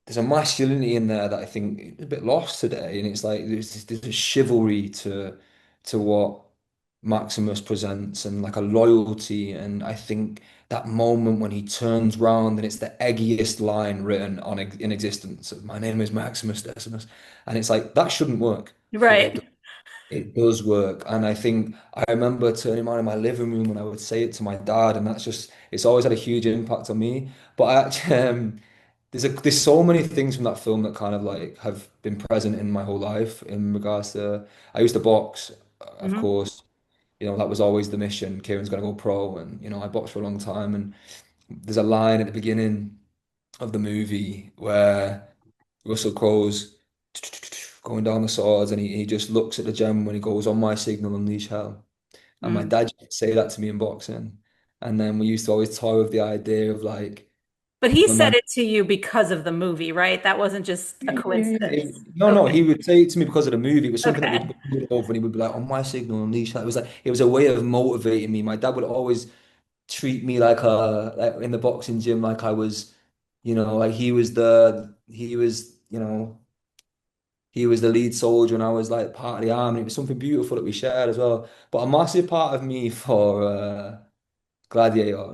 there's a masculinity in there that I think is a bit lost today, and it's like there's a chivalry to what Maximus presents, and like a loyalty, and I think that moment when he turns round and it's the eggiest line written in existence of "My name is Maximus Decimus," and it's like that shouldn't work, but Right. it does work. And I think I remember turning around in my living room and I would say it to my dad, and it's always had a huge impact on me. But I actually, there's so many things from that film that kind of like have been present in my whole life in regards to I used to box, of Hmm. course. That was always the mission. Kieron's gonna go pro, and I boxed for a long time. And there's a line at the beginning of the movie where Russell Crowe's going down the swords, and he just looks at the gem when he goes on my signal, unleash hell. And my Mm. dad used to say that to me in boxing. And then we used to always toy with the idea of like But he when said my it to you because of the movie, right? That wasn't just a yeah, yeah, yeah. coincidence. No, Okay. he would say it to me because of the movie. It was something that we'd Okay. been over, and he would be like, "On my signal, unleash hell." It was a way of motivating me. My dad would always treat me like in the boxing gym like I was, like he was the lead soldier and I was like part of the army. It was something beautiful that we shared as well. But a massive part of me for Gladiator,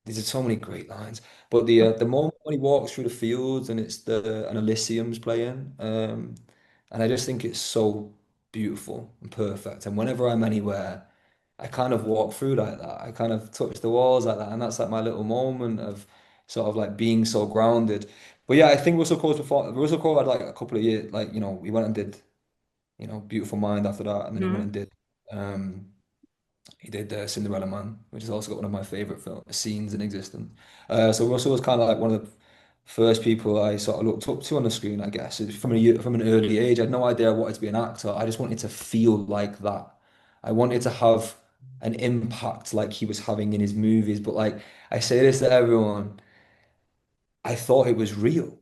there's so many great lines. But the moment when he walks through the fields and it's the and Elysium's playing, and I just think it's so. beautiful and perfect. And whenever I'm anywhere, I kind of walk through like that. I kind of touch the walls like that. And that's like my little moment of sort of like being so grounded. But yeah, I think Russell Crowe had like a couple of years, like, we went and did, Beautiful Mind after that. And then he went Mhm. and did, he did Cinderella Man, which has also got one of my favorite film scenes in existence. So Russell was kind of like one of the first people I sort of looked up to on the screen, I guess. From an early age, I had no idea I wanted to be an actor. I just wanted to feel like that. I wanted to have an impact like he was having in his movies. But like I say this to everyone, I thought it was real.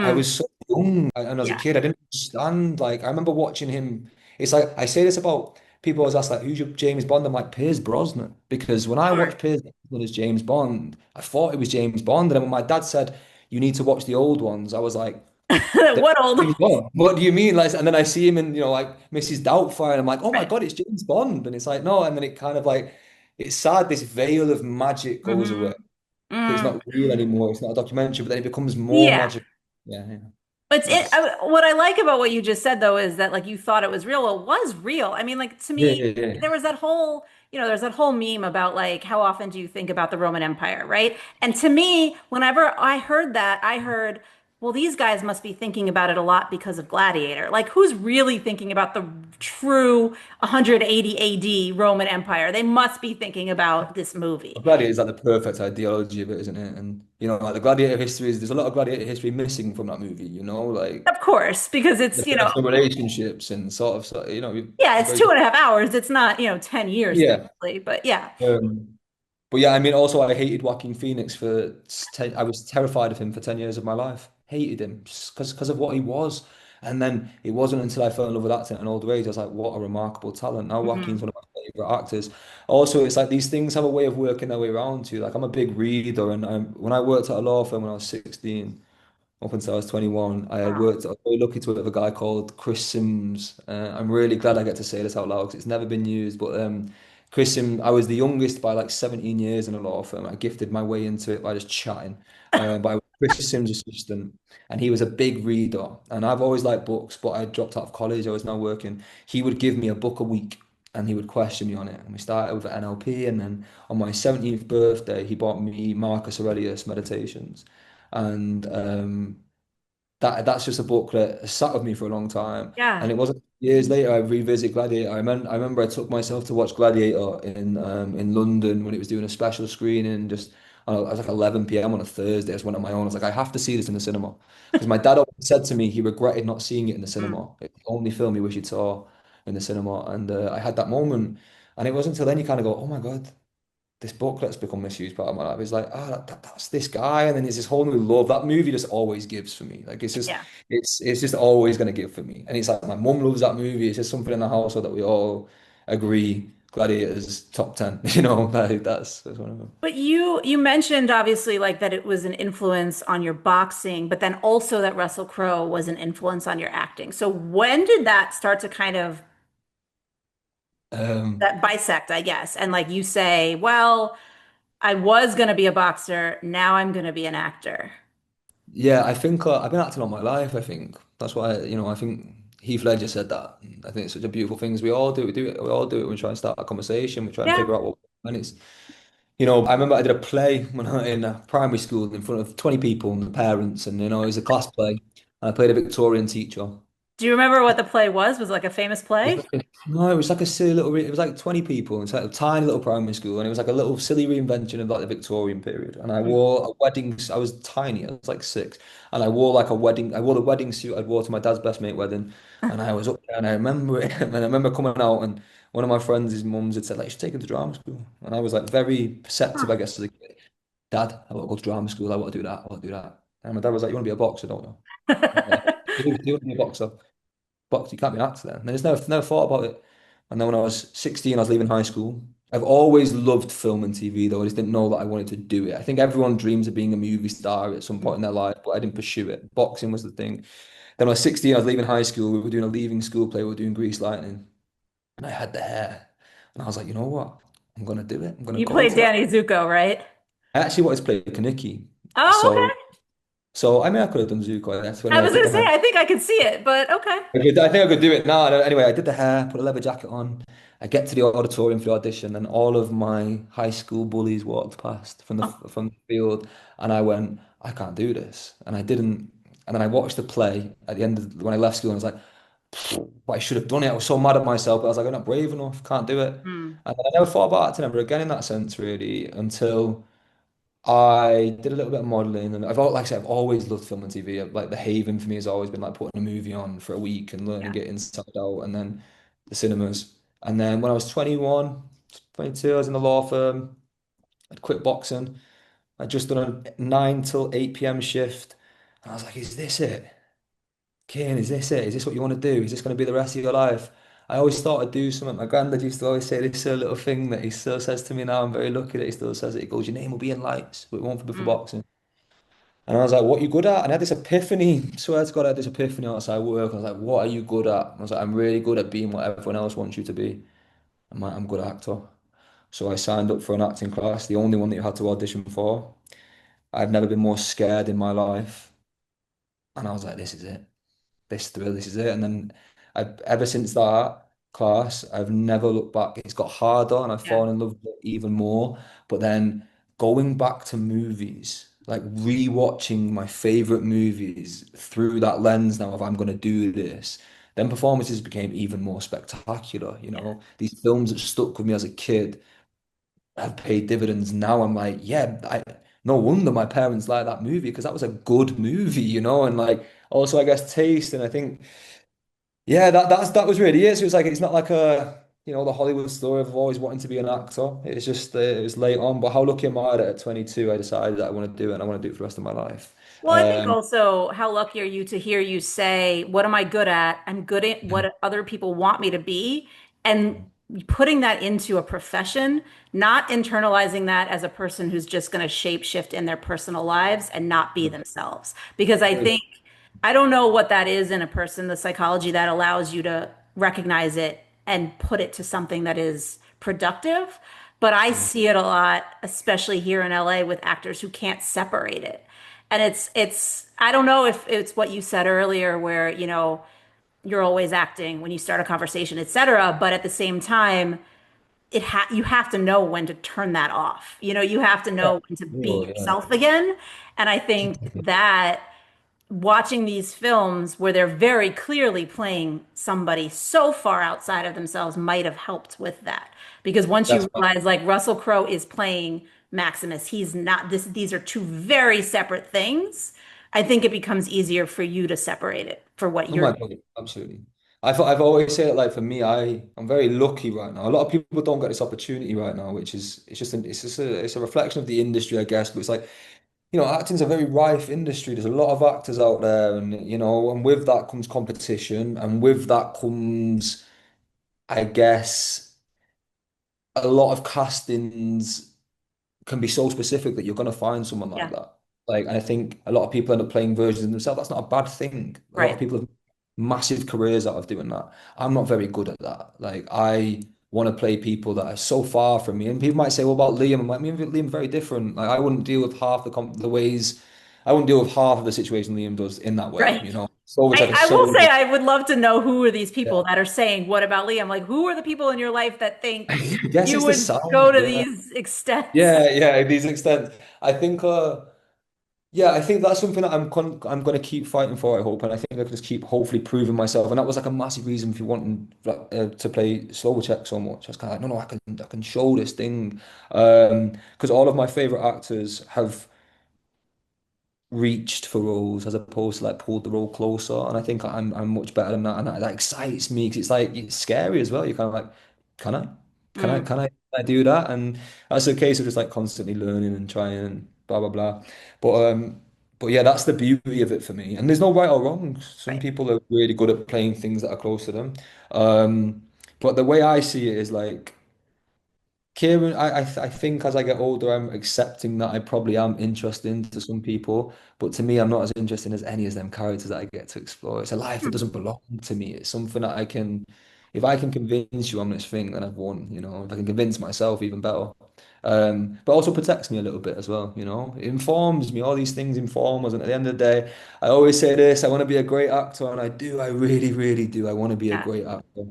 I Mm. was so young, and as a Yeah. kid, I didn't understand. Like, I remember watching him. It's like I say this about people always ask, like, who's your James Bond? I'm like, Pierce Brosnan. Because when I Sure. watched Pierce Brosnan as James Bond, I thought it was James Bond. And then when my dad said, you need to watch the old ones, I was like, "They're What old? James Bond. What do you mean?" Like, and then I see him in, like Mrs. Doubtfire, and I'm like, oh my Right. God, it's James Bond. And it's like, no. And then it kind of like, it's sad, this veil of magic goes Hmm. away. So it's not real anymore. It's not a documentary, but then it becomes more Yeah. magic. Yeah, yeah. I, That's what I like about what you just said though is that like you thought it was real. Well, it was real. I mean, like to yeah, me, yeah, yeah. there was that whole, there's that whole meme about like how often do you think about the Roman Empire, right? And to me, whenever I heard that, I heard, well, these guys must be thinking about it a lot because of Gladiator. Like, who's really thinking about the true 180 AD Roman Empire? They must be thinking about this movie. Gladiator is like the perfect ideology of it, isn't it? And like the Gladiator history there's a lot of Gladiator history missing from that movie. Of Like course, because the it's, personal relationships and yeah, it's very 2.5 hours. It's not, 10 years yeah. typically, but yeah. But yeah, I mean, also I hated Joaquin Phoenix for 10. I was terrified of him for 10 years of my life. Hated him just because of what he was. And then it wasn't until I fell in love with acting at an older age, I was like, what a remarkable talent. Now Joaquin's Mhm. one of my favorite actors. Also, it's like these things have a way of working their way around to you. Like I'm a big reader, and when I worked at a law firm when I was 16, up until I was 21, I was very lucky to work with a guy called Chris Sims. I'm really glad I get to say this out loud because it's never been used. But Chris Sims, I was the youngest by like 17 years in a law firm. I gifted my way into it by just chatting. But I was Chris Sims' assistant, and he was a big reader. And I've always liked books, but I dropped out of college. I was now working. He would give me a book a week. And he would question me on it. And we started with NLP. And then on my 17th birthday, he bought me Marcus Aurelius Meditations. And that's just a book that sat with me for a long time. Yeah. And it wasn't years later I revisited Gladiator. I remember I took myself to watch Gladiator in London when it was doing a special screening. Just it was like 11 p.m. on a Thursday. I just went on my own. I was like, I have to see this in the cinema because my dad always said to me he regretted not seeing it in the Mm. cinema. It's the only film he wished he saw in the cinema. And I had that moment, and it wasn't until then you kind of go, oh my God, this book that's become this huge part of my life. It's like, that's this guy, and then there's this whole new love. That movie just always gives for me. Like Yeah. it's just always gonna give for me. And it's like my mum loves that movie. It's just something in the household that we all agree. Gladiators top 10. Like that's one of them. But you mentioned obviously like that it was an influence on your boxing, but then also that Russell Crowe was an influence on your acting. So when did that start to kind of Um, that bisect, I guess? And like you say, well, I was going to be a boxer, now I'm going to be an actor. yeah, I think I've been acting all my life. I think that's why I think Heath Ledger said that. And I think it's such a beautiful thing. As we all do. We do it. We all do it when we try and start a conversation. We try and Yeah. figure out what. And it's I remember I did a play when I in primary school in front of 20 people and the parents, and it was a class play. And I played a Victorian teacher. Do you remember what the play was? Was it like a famous It was play? like no, it was like a silly little. It was like 20 people. It's like a tiny little primary school, and it was like a little silly reinvention of like the Victorian period. And I Mm. wore a wedding. I was tiny. I was like 6, and I wore like a wedding. I wore the wedding suit I'd wore to my dad's best mate wedding, and I was up there, and I remember it. And I remember coming out, and one of my friends, his mums, had said like, "You should take her to drama school," and I was like very perceptive, Huh. I guess, as a kid. Dad, I want to go to drama school. I want to do that. I want to do that. And my dad was like, "You want to be a boxer, don't you?" I was like, "You want to be a boxer? Boxer, you can't be an actor then." And I just never thought about it. And then when I was 16, I was leaving high school. I've always loved film and TV, though. I just didn't know that I wanted to do it. I think everyone dreams of being a movie star at some point in their life, but I didn't pursue it. Boxing was the thing. Then when I was 16, I was leaving high school. We were doing a leaving school play. We were doing Grease Lightning. And I had the hair. And I was like, you know what? I'm going to do it. I'm going to You go played to that. Danny Zuko, right? I actually wanted to play Kaneki. Oh, So okay. So I mean, I could have done Zuko. That's when I I was did gonna the say, hair. I think I could see it, but okay. I think I could do it now. Anyway, I did the hair, put a leather jacket on. I get to the auditorium for the audition, and all of my high school bullies walked past Oh, from the field, and I went, I can't do this, and I didn't. And then I watched the play at the end of when I left school, and I was like, but I should have done it. I was so mad at myself, but I was like, I'm not brave enough, can't do it. hmm. And then I never thought about acting ever again in that sense, really, until I did a little bit of modeling, and like I said, I've always loved film and TV. Like the haven for me has always been like putting a movie on for a week and learning Yeah. it inside out, and then the cinemas. And then when I was 21, 22, I was in the law firm. I'd quit boxing. I'd just done a 9 till 8 p.m. shift, and I was like, "Is this it, Kane? Is this it? Is this what you want to do? Is this going to be the rest of your life?" I always thought I'd do something. My granddad used to always say this little thing that he still says to me now. I'm very lucky that he still says it. He goes, "Your name will be in lights, but it won't be for Mm. boxing." And I was like, what are you good at? And I had this epiphany. Swear to God, I had this epiphany outside work. I was like, what are you good at? I was like, I'm really good at being what everyone else wants you to be. I'm like, I'm a good actor. So I signed up for an acting class, the only one that you had to audition for. I've never been more scared in my life. And I was like, this is it. This is it. And then ever since that class, I've never looked back. It's got harder and I've Yeah. fallen in love with it even more. But then going back to movies, like rewatching my favorite movies through that lens now of I'm going to do this, then performances became even more spectacular. You Yeah. know, these films that stuck with me as a kid have paid dividends. Now I'm like, yeah, no wonder my parents like that movie because that was a good movie, you know, and like also I guess taste and I think yeah, that was really it. So it's like it's not like a the Hollywood story of always wanting to be an actor. It's just it was late on. But how lucky am I that at 22 I decided that I want to do it and I want to do it for the rest of my life. Well, I think Um, also how lucky are you to hear you say, what am I good at? I'm good at what other people want me to be. And putting that into a profession, not internalizing that as a person who's just going to shape shift in their personal lives and not be themselves. Because I think, I don't know what that is in a person, the psychology that allows you to recognize it and put it to something that is productive. But I see it a lot, especially here in LA with actors who can't separate it. And it's I don't know if it's what you said earlier where, you're always acting when you start a conversation, etc. But at the same time, you have to know when to turn that off. You have to yeah, know when to be yeah. yourself again. And I think that watching these films where they're very clearly playing somebody so far outside of themselves might have helped with that. Because once That's you realize like Russell Crowe is playing Maximus, he's not these are two very separate things. I think it becomes easier for you to separate it for what oh you're my doing. God, absolutely. I've always said it like for me, I'm very lucky right now. A lot of people don't get this opportunity right now, which is it's a reflection of the industry, I guess. But it's like acting's a very rife industry. There's a lot of actors out there, and and with that comes competition, and with that comes, I guess, a lot of castings can be so specific that you're going to find someone like Yeah, that. Like, and I think a lot of people end up playing versions of themselves. That's not a bad thing. A lot of right. people have massive careers out of doing that. I'm not very good at that. Like, I want to play people that are so far from me. And people might say, "Well, about Liam?" I'm like, me and Liam are very different. Like, I wouldn't deal with half the ways. I wouldn't deal with half of the situation Liam does in that way. Right. So which I can I will so say I would love to know who are these yeah. people that are saying, what about Liam? Like, who are the people in your life that think I guess you it's the would go sound. to Yeah. these extents? Yeah. These extents. I think. Yeah, I think that's something that I'm going to keep fighting for, I hope, and I think I can just keep hopefully proving myself. And that was like a massive reason for wanting like, to play solo check so much. I was kind of like, no, I can show this thing, because all of my favorite actors have reached for roles as opposed to like pulled the role closer. And I think I'm much better than that, and that excites me because it's like it's scary as well. You're kind of like, can I, can I, Mm, can I, can I do that? And that's a case of just like constantly learning and trying and blah blah blah. But um, but yeah, that's the beauty of it for me. And there's no right or wrong. Some right. people are really good at playing things that are close to them. But the way I see it is like. Kieran, I think as I get older, I'm accepting that I probably am interesting to some people, but to me, I'm not as interesting as any of them characters that I get to explore. It's a life that Hmm. doesn't belong to me. It's something that I can. if I can convince you on this thing, then I've won, you know. If I can convince myself, even better. But also protects me a little bit as well, you know. It informs me. All these things inform us, and at the end of the day, I always say this: I want to be a great actor, and I do. I really, really do. I want to be a Yeah. great actor.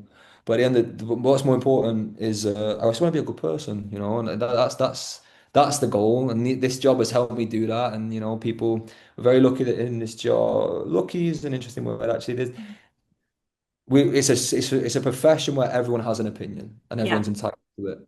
But at the end of what's more important is I just want to be a good person, you know, and that's the goal. And this job has helped me do that. And you know, people are very lucky that in this job. Lucky is an interesting word, actually. It's a profession where everyone has an opinion and Yeah. everyone's entitled to it.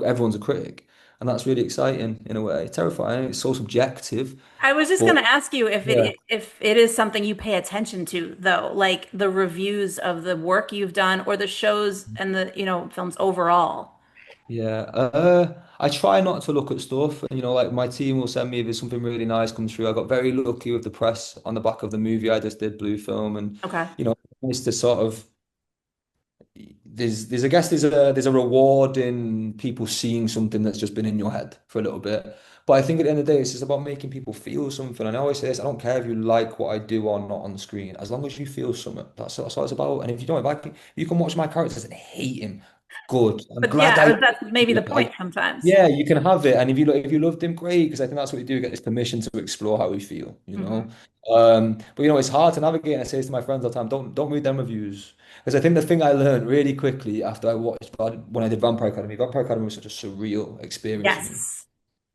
Everyone's a critic, and that's really exciting in a way. Terrifying. It's so subjective, I was just but going to ask you yeah, if it is something you pay attention to, though, like the reviews of the work you've done or the shows and the, films overall. yeah. I try not to look at stuff, and you know, like my team will send me if there's something really nice comes through. I got very lucky with the press on the back of the movie I just did, Blue Film, and Okay. you know, it's to sort of there's I guess there's a reward in people seeing something that's just been in your head for a little bit. But I think at the end of the day, it's just about making people feel something. And I always say this, I don't care if you like what I do or not on the screen, as long as you feel something. That's what it's about. And if you don't, if you can watch my characters and hate him, good. I'm But glad yeah, I that's maybe the point sometimes. yeah, you can have it, and if you loved him, great, because I think that's what we do, get this permission to explore how we feel, you know. Hmm. But you know, it's hard to navigate, and I say this to my friends all the time, don't read them reviews, because I think the thing I learned really quickly after I watched when I did Vampire Academy was such a surreal experience for me, Yes.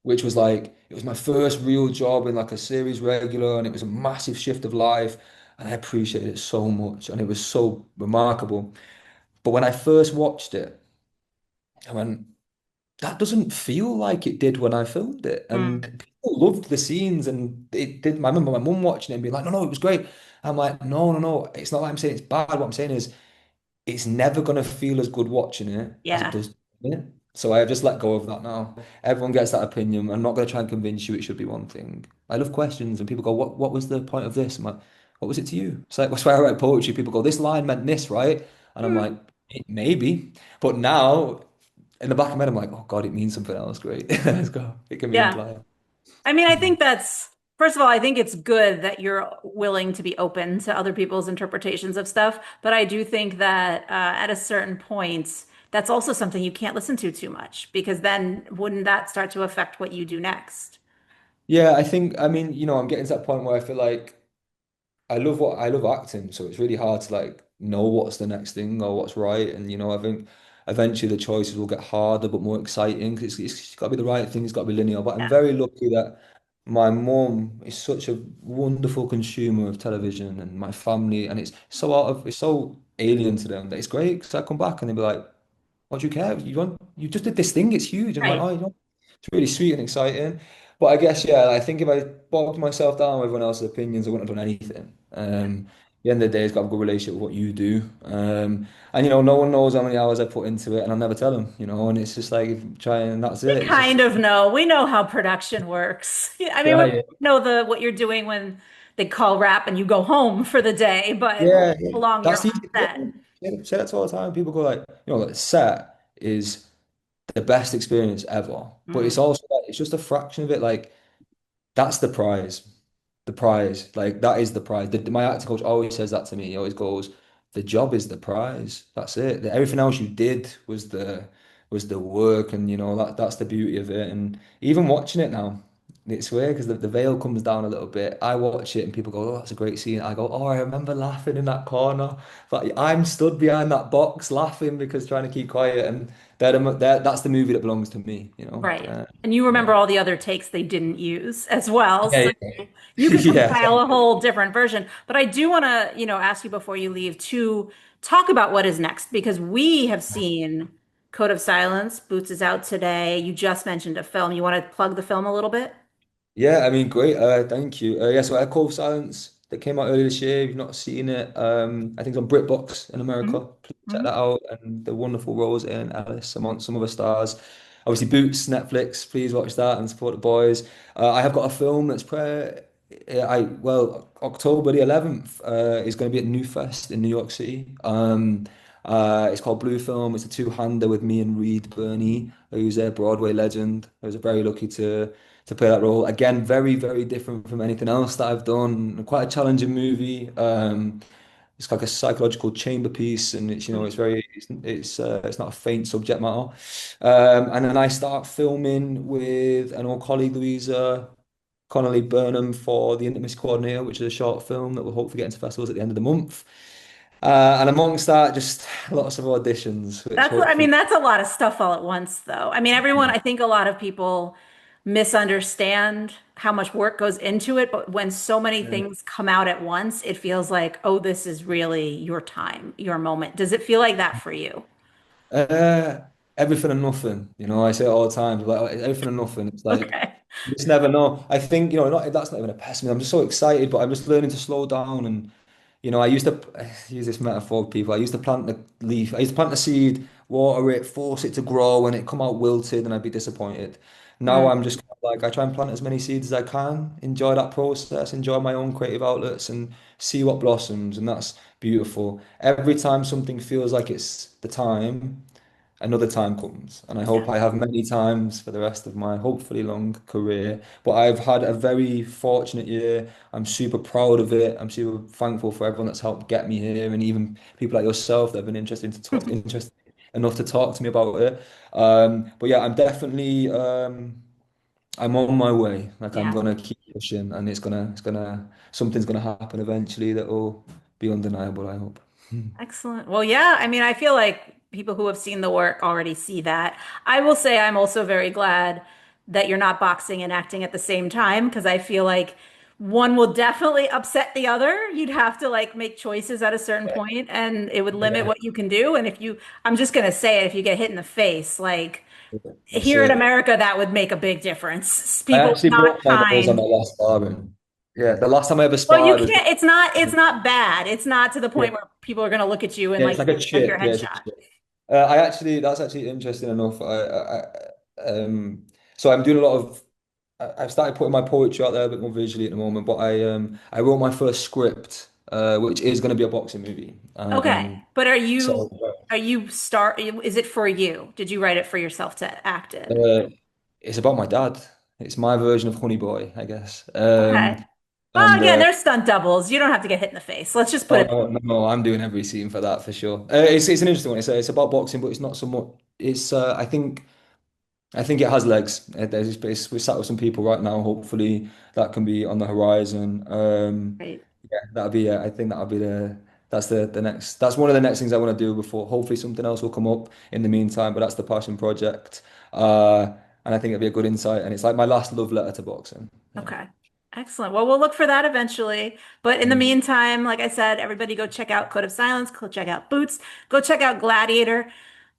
which was like it was my first real job in like a series regular, and it was a massive shift of life, and I appreciated it so much, and it was so remarkable. But when I first watched it, I went, that doesn't feel like it did when I filmed it. And Mm. people loved the scenes and it did. I remember my mum watching it and being like, no, no, it was great. I'm like, no, no, no. It's not like I'm saying it's bad. What I'm saying is it's never going to feel as good watching it as it Yeah. does doing it. So I've just let go of that now. Everyone gets that opinion. I'm not going to try and convince you it should be one thing. I love questions and people go, what was the point of this? I'm like, what was it to you? It's like, that's why I write poetry. People go, this line meant this, right? And I'm like, Mm. maybe. But now in the back of my head, I'm like, oh God, it means something else. Great. Let's go. It can be Yeah. implied. I mean, I Mhm. think that's, first of all, I think it's good that you're willing to be open to other people's interpretations of stuff. But I do think that at a certain point, that's also something you can't listen to too much because then wouldn't that start to affect what you do next? Yeah, I think, I mean, you know, I'm getting to that point where I feel like I love acting, so it's really hard to like know what's the next thing or what's right. And you know, I think eventually the choices will get harder but more exciting because it's got to be the right thing, it's got to be linear. But I'm Yeah. very lucky that my mum is such a wonderful consumer of television and my family, and it's so alien to them that it's great because I come back and they'll be like, what do you care? You just did this thing, it's huge. I'm like, Right. oh, you know, it's really sweet and exciting. But I guess, yeah, I think if I bogged myself down with everyone else's opinions, I wouldn't have done anything. At the end of the day, it's got a good relationship with what you do. And, you know, no one knows how many hours I put into it, and I'll never tell them, you know, and it's just like, try and that's We it. It's kind just, of know. We know how production works. Yeah, I mean, we right. know the what you're doing when they call wrap and you go home for the day, but Yeah, yeah. how long you're That's on the easy set. thing. Say that all the time. People go like, you know, like set is the best experience ever. But Mm. it's also like, it's just a fraction of it. Like, that's the prize. The prize. Like that is the prize. My acting coach always says that to me. He always goes, the job is the prize. That's it. Everything else you did was the work, and you know that's the beauty of it. And even watching it now, it's weird because the veil comes down a little bit. I watch it and people go, "Oh, that's a great scene." I go, "Oh, I remember laughing in that corner." But I'm stood behind that box laughing because trying to keep quiet, and that's the movie that belongs to me. You know. Right. And you Yeah. remember all the other takes they didn't use as well. Yeah. So Yeah. you could Yeah. compile a whole different version. But I do want to, ask you before you leave to talk about what is next because we have seen Code of Silence. Boots is out today. You just mentioned a film. You want to plug the film a little bit? Yeah, I mean, great. Thank you. Yeah, so Echo of Silence that came out earlier this year. If you've not seen it, I think it's on BritBox in Hmm. America. Please check Hmm. that out. And the wonderful Rose and Alice among some other stars. Obviously, Boots, Netflix. Please watch that and support the boys. I have got a film that's October the 11th is going to be at New Fest in New York City. It's called Blue Film. It's a two-hander with me and Reed Birney, who's a Broadway legend. I was very lucky to play that role. Again, very, very different from anything else that I've done. Quite a challenging movie. it's like a psychological chamber piece, and it's it's very it's not a faint subject matter. And then I start filming with an old colleague, Louisa Connolly Burnham, for the Intimacy Coordinator, which is a short film that we'll hopefully get into festivals at the end of the month. And amongst that, just lots of auditions, which I mean, hopefully. that's a lot of stuff all at once, though. I mean, I think a lot of people misunderstand how much work goes into it, but when so many things come out at once, it feels like, oh, this is really your time, your moment. Does it feel like that for you? Uh, Everything and nothing. I say it all the time. Like everything and nothing. It's like Okay. you just never know. I think that's not even a pessimism. I'm just so excited, but I'm just learning to slow down. And I used to use this metaphor with people. I used to plant the leaf. I used to plant the seed, water it, force it to grow, and it come out wilted, and I'd be disappointed. Now Mm. I'm just kind of like I try and plant as many seeds as I can. Enjoy that process. Enjoy my own creative outlets, and see what blossoms. And that's beautiful. Every time something feels like it's the time, another time comes. And I Yeah. hope I have many times for the rest of my hopefully long career. But I've had a very fortunate year. I'm super proud of it. I'm super thankful for everyone that's helped get me here, and even people like yourself that have been interested enough to talk to me about it. But yeah, I'm on my way. Like I'm Yeah. gonna keep pushing, and something's gonna happen eventually that will be undeniable, I hope. Excellent. Well, yeah, I mean, I feel like people who have seen the work already see that. I will say I'm also very glad that you're not boxing and acting at the same time because I feel like one will definitely upset the other. You'd have to like make choices at a certain point and it would limit Yeah, what you can do. And I'm just going to say it, if you get hit in the face, like that's here in it. America, that would make a big difference. I People actually not broke my nose on kind. my last sparring. Yeah, the last time I ever Well, you sparred was can't, it's not bad. It's not to the yeah, point where people are going to look at you and yeah, it's like like a take your chip. Yeah, it's a headshot. chip. That's actually interesting enough. So I'm doing a lot of. I've started putting my poetry out there a bit more visually at the moment, but I wrote my first script, which is going to be a boxing movie. Okay. But So is it for you? Did you write it for yourself to act in? uh, it's about my dad. It's my version of Honey Boy, I guess. Okay. Well, And again, there's stunt doubles. You don't have to get hit in the face. Let's just put Oh it. no, no, I'm doing every scene for that for sure. It's an interesting one. It's about boxing, but it's not so much. It's I think it has legs. We're sat with some people right now. Hopefully that can be on the horizon. Right. Yeah, that'll be. I think that'll be the next. That's one of the next things I want to do before. Hopefully something else will come up in the meantime. But that's the passion project. And I think it'll be a good insight. And it's like my last love letter to boxing. Yeah. Okay. Excellent. Well, we'll look for that eventually. But in the Mm. meantime, like I said, everybody go check out Code of Silence, go check out Boots, go check out Gladiator.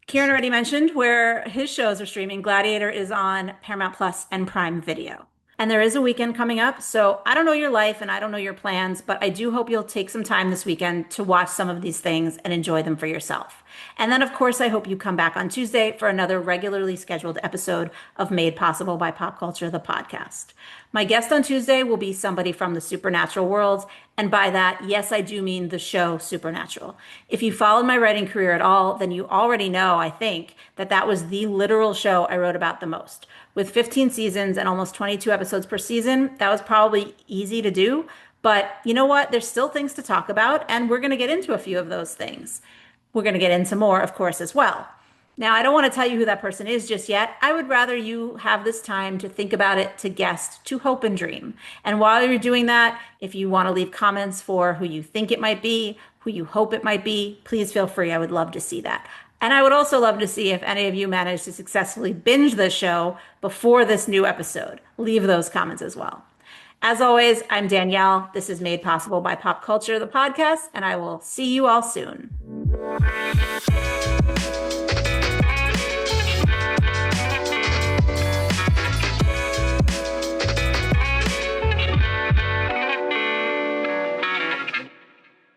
Kieran already mentioned where his shows are streaming. Gladiator is on Paramount Plus and Prime Video. And there is a weekend coming up. So I don't know your life and I don't know your plans, but I do hope you'll take some time this weekend to watch some of these things and enjoy them for yourself. And then, of course, I hope you come back on Tuesday for another regularly scheduled episode of Made Possible by Pop Culture, the podcast. My guest on Tuesday will be somebody from the supernatural world. And by that, yes, I do mean the show Supernatural. If you followed my writing career at all, then you already know, I think, that that was the literal show I wrote about the most. With 15 seasons and almost 22 episodes per season, that was probably easy to do. But you know what? There's still things to talk about, and we're going to get into a few of those things. We're going to get into more, of course, as well. Now, I don't want to tell you who that person is just yet. I would rather you have this time to think about it, to guess, to hope and dream. And while you're doing that, if you want to leave comments for who you think it might be, who you hope it might be, please feel free. I would love to see that. And I would also love to see if any of you managed to successfully binge the show before this new episode. Leave those comments as well. As always, I'm Danielle. This is Made Possible by Pop Culture, the podcast, and I will see you all soon.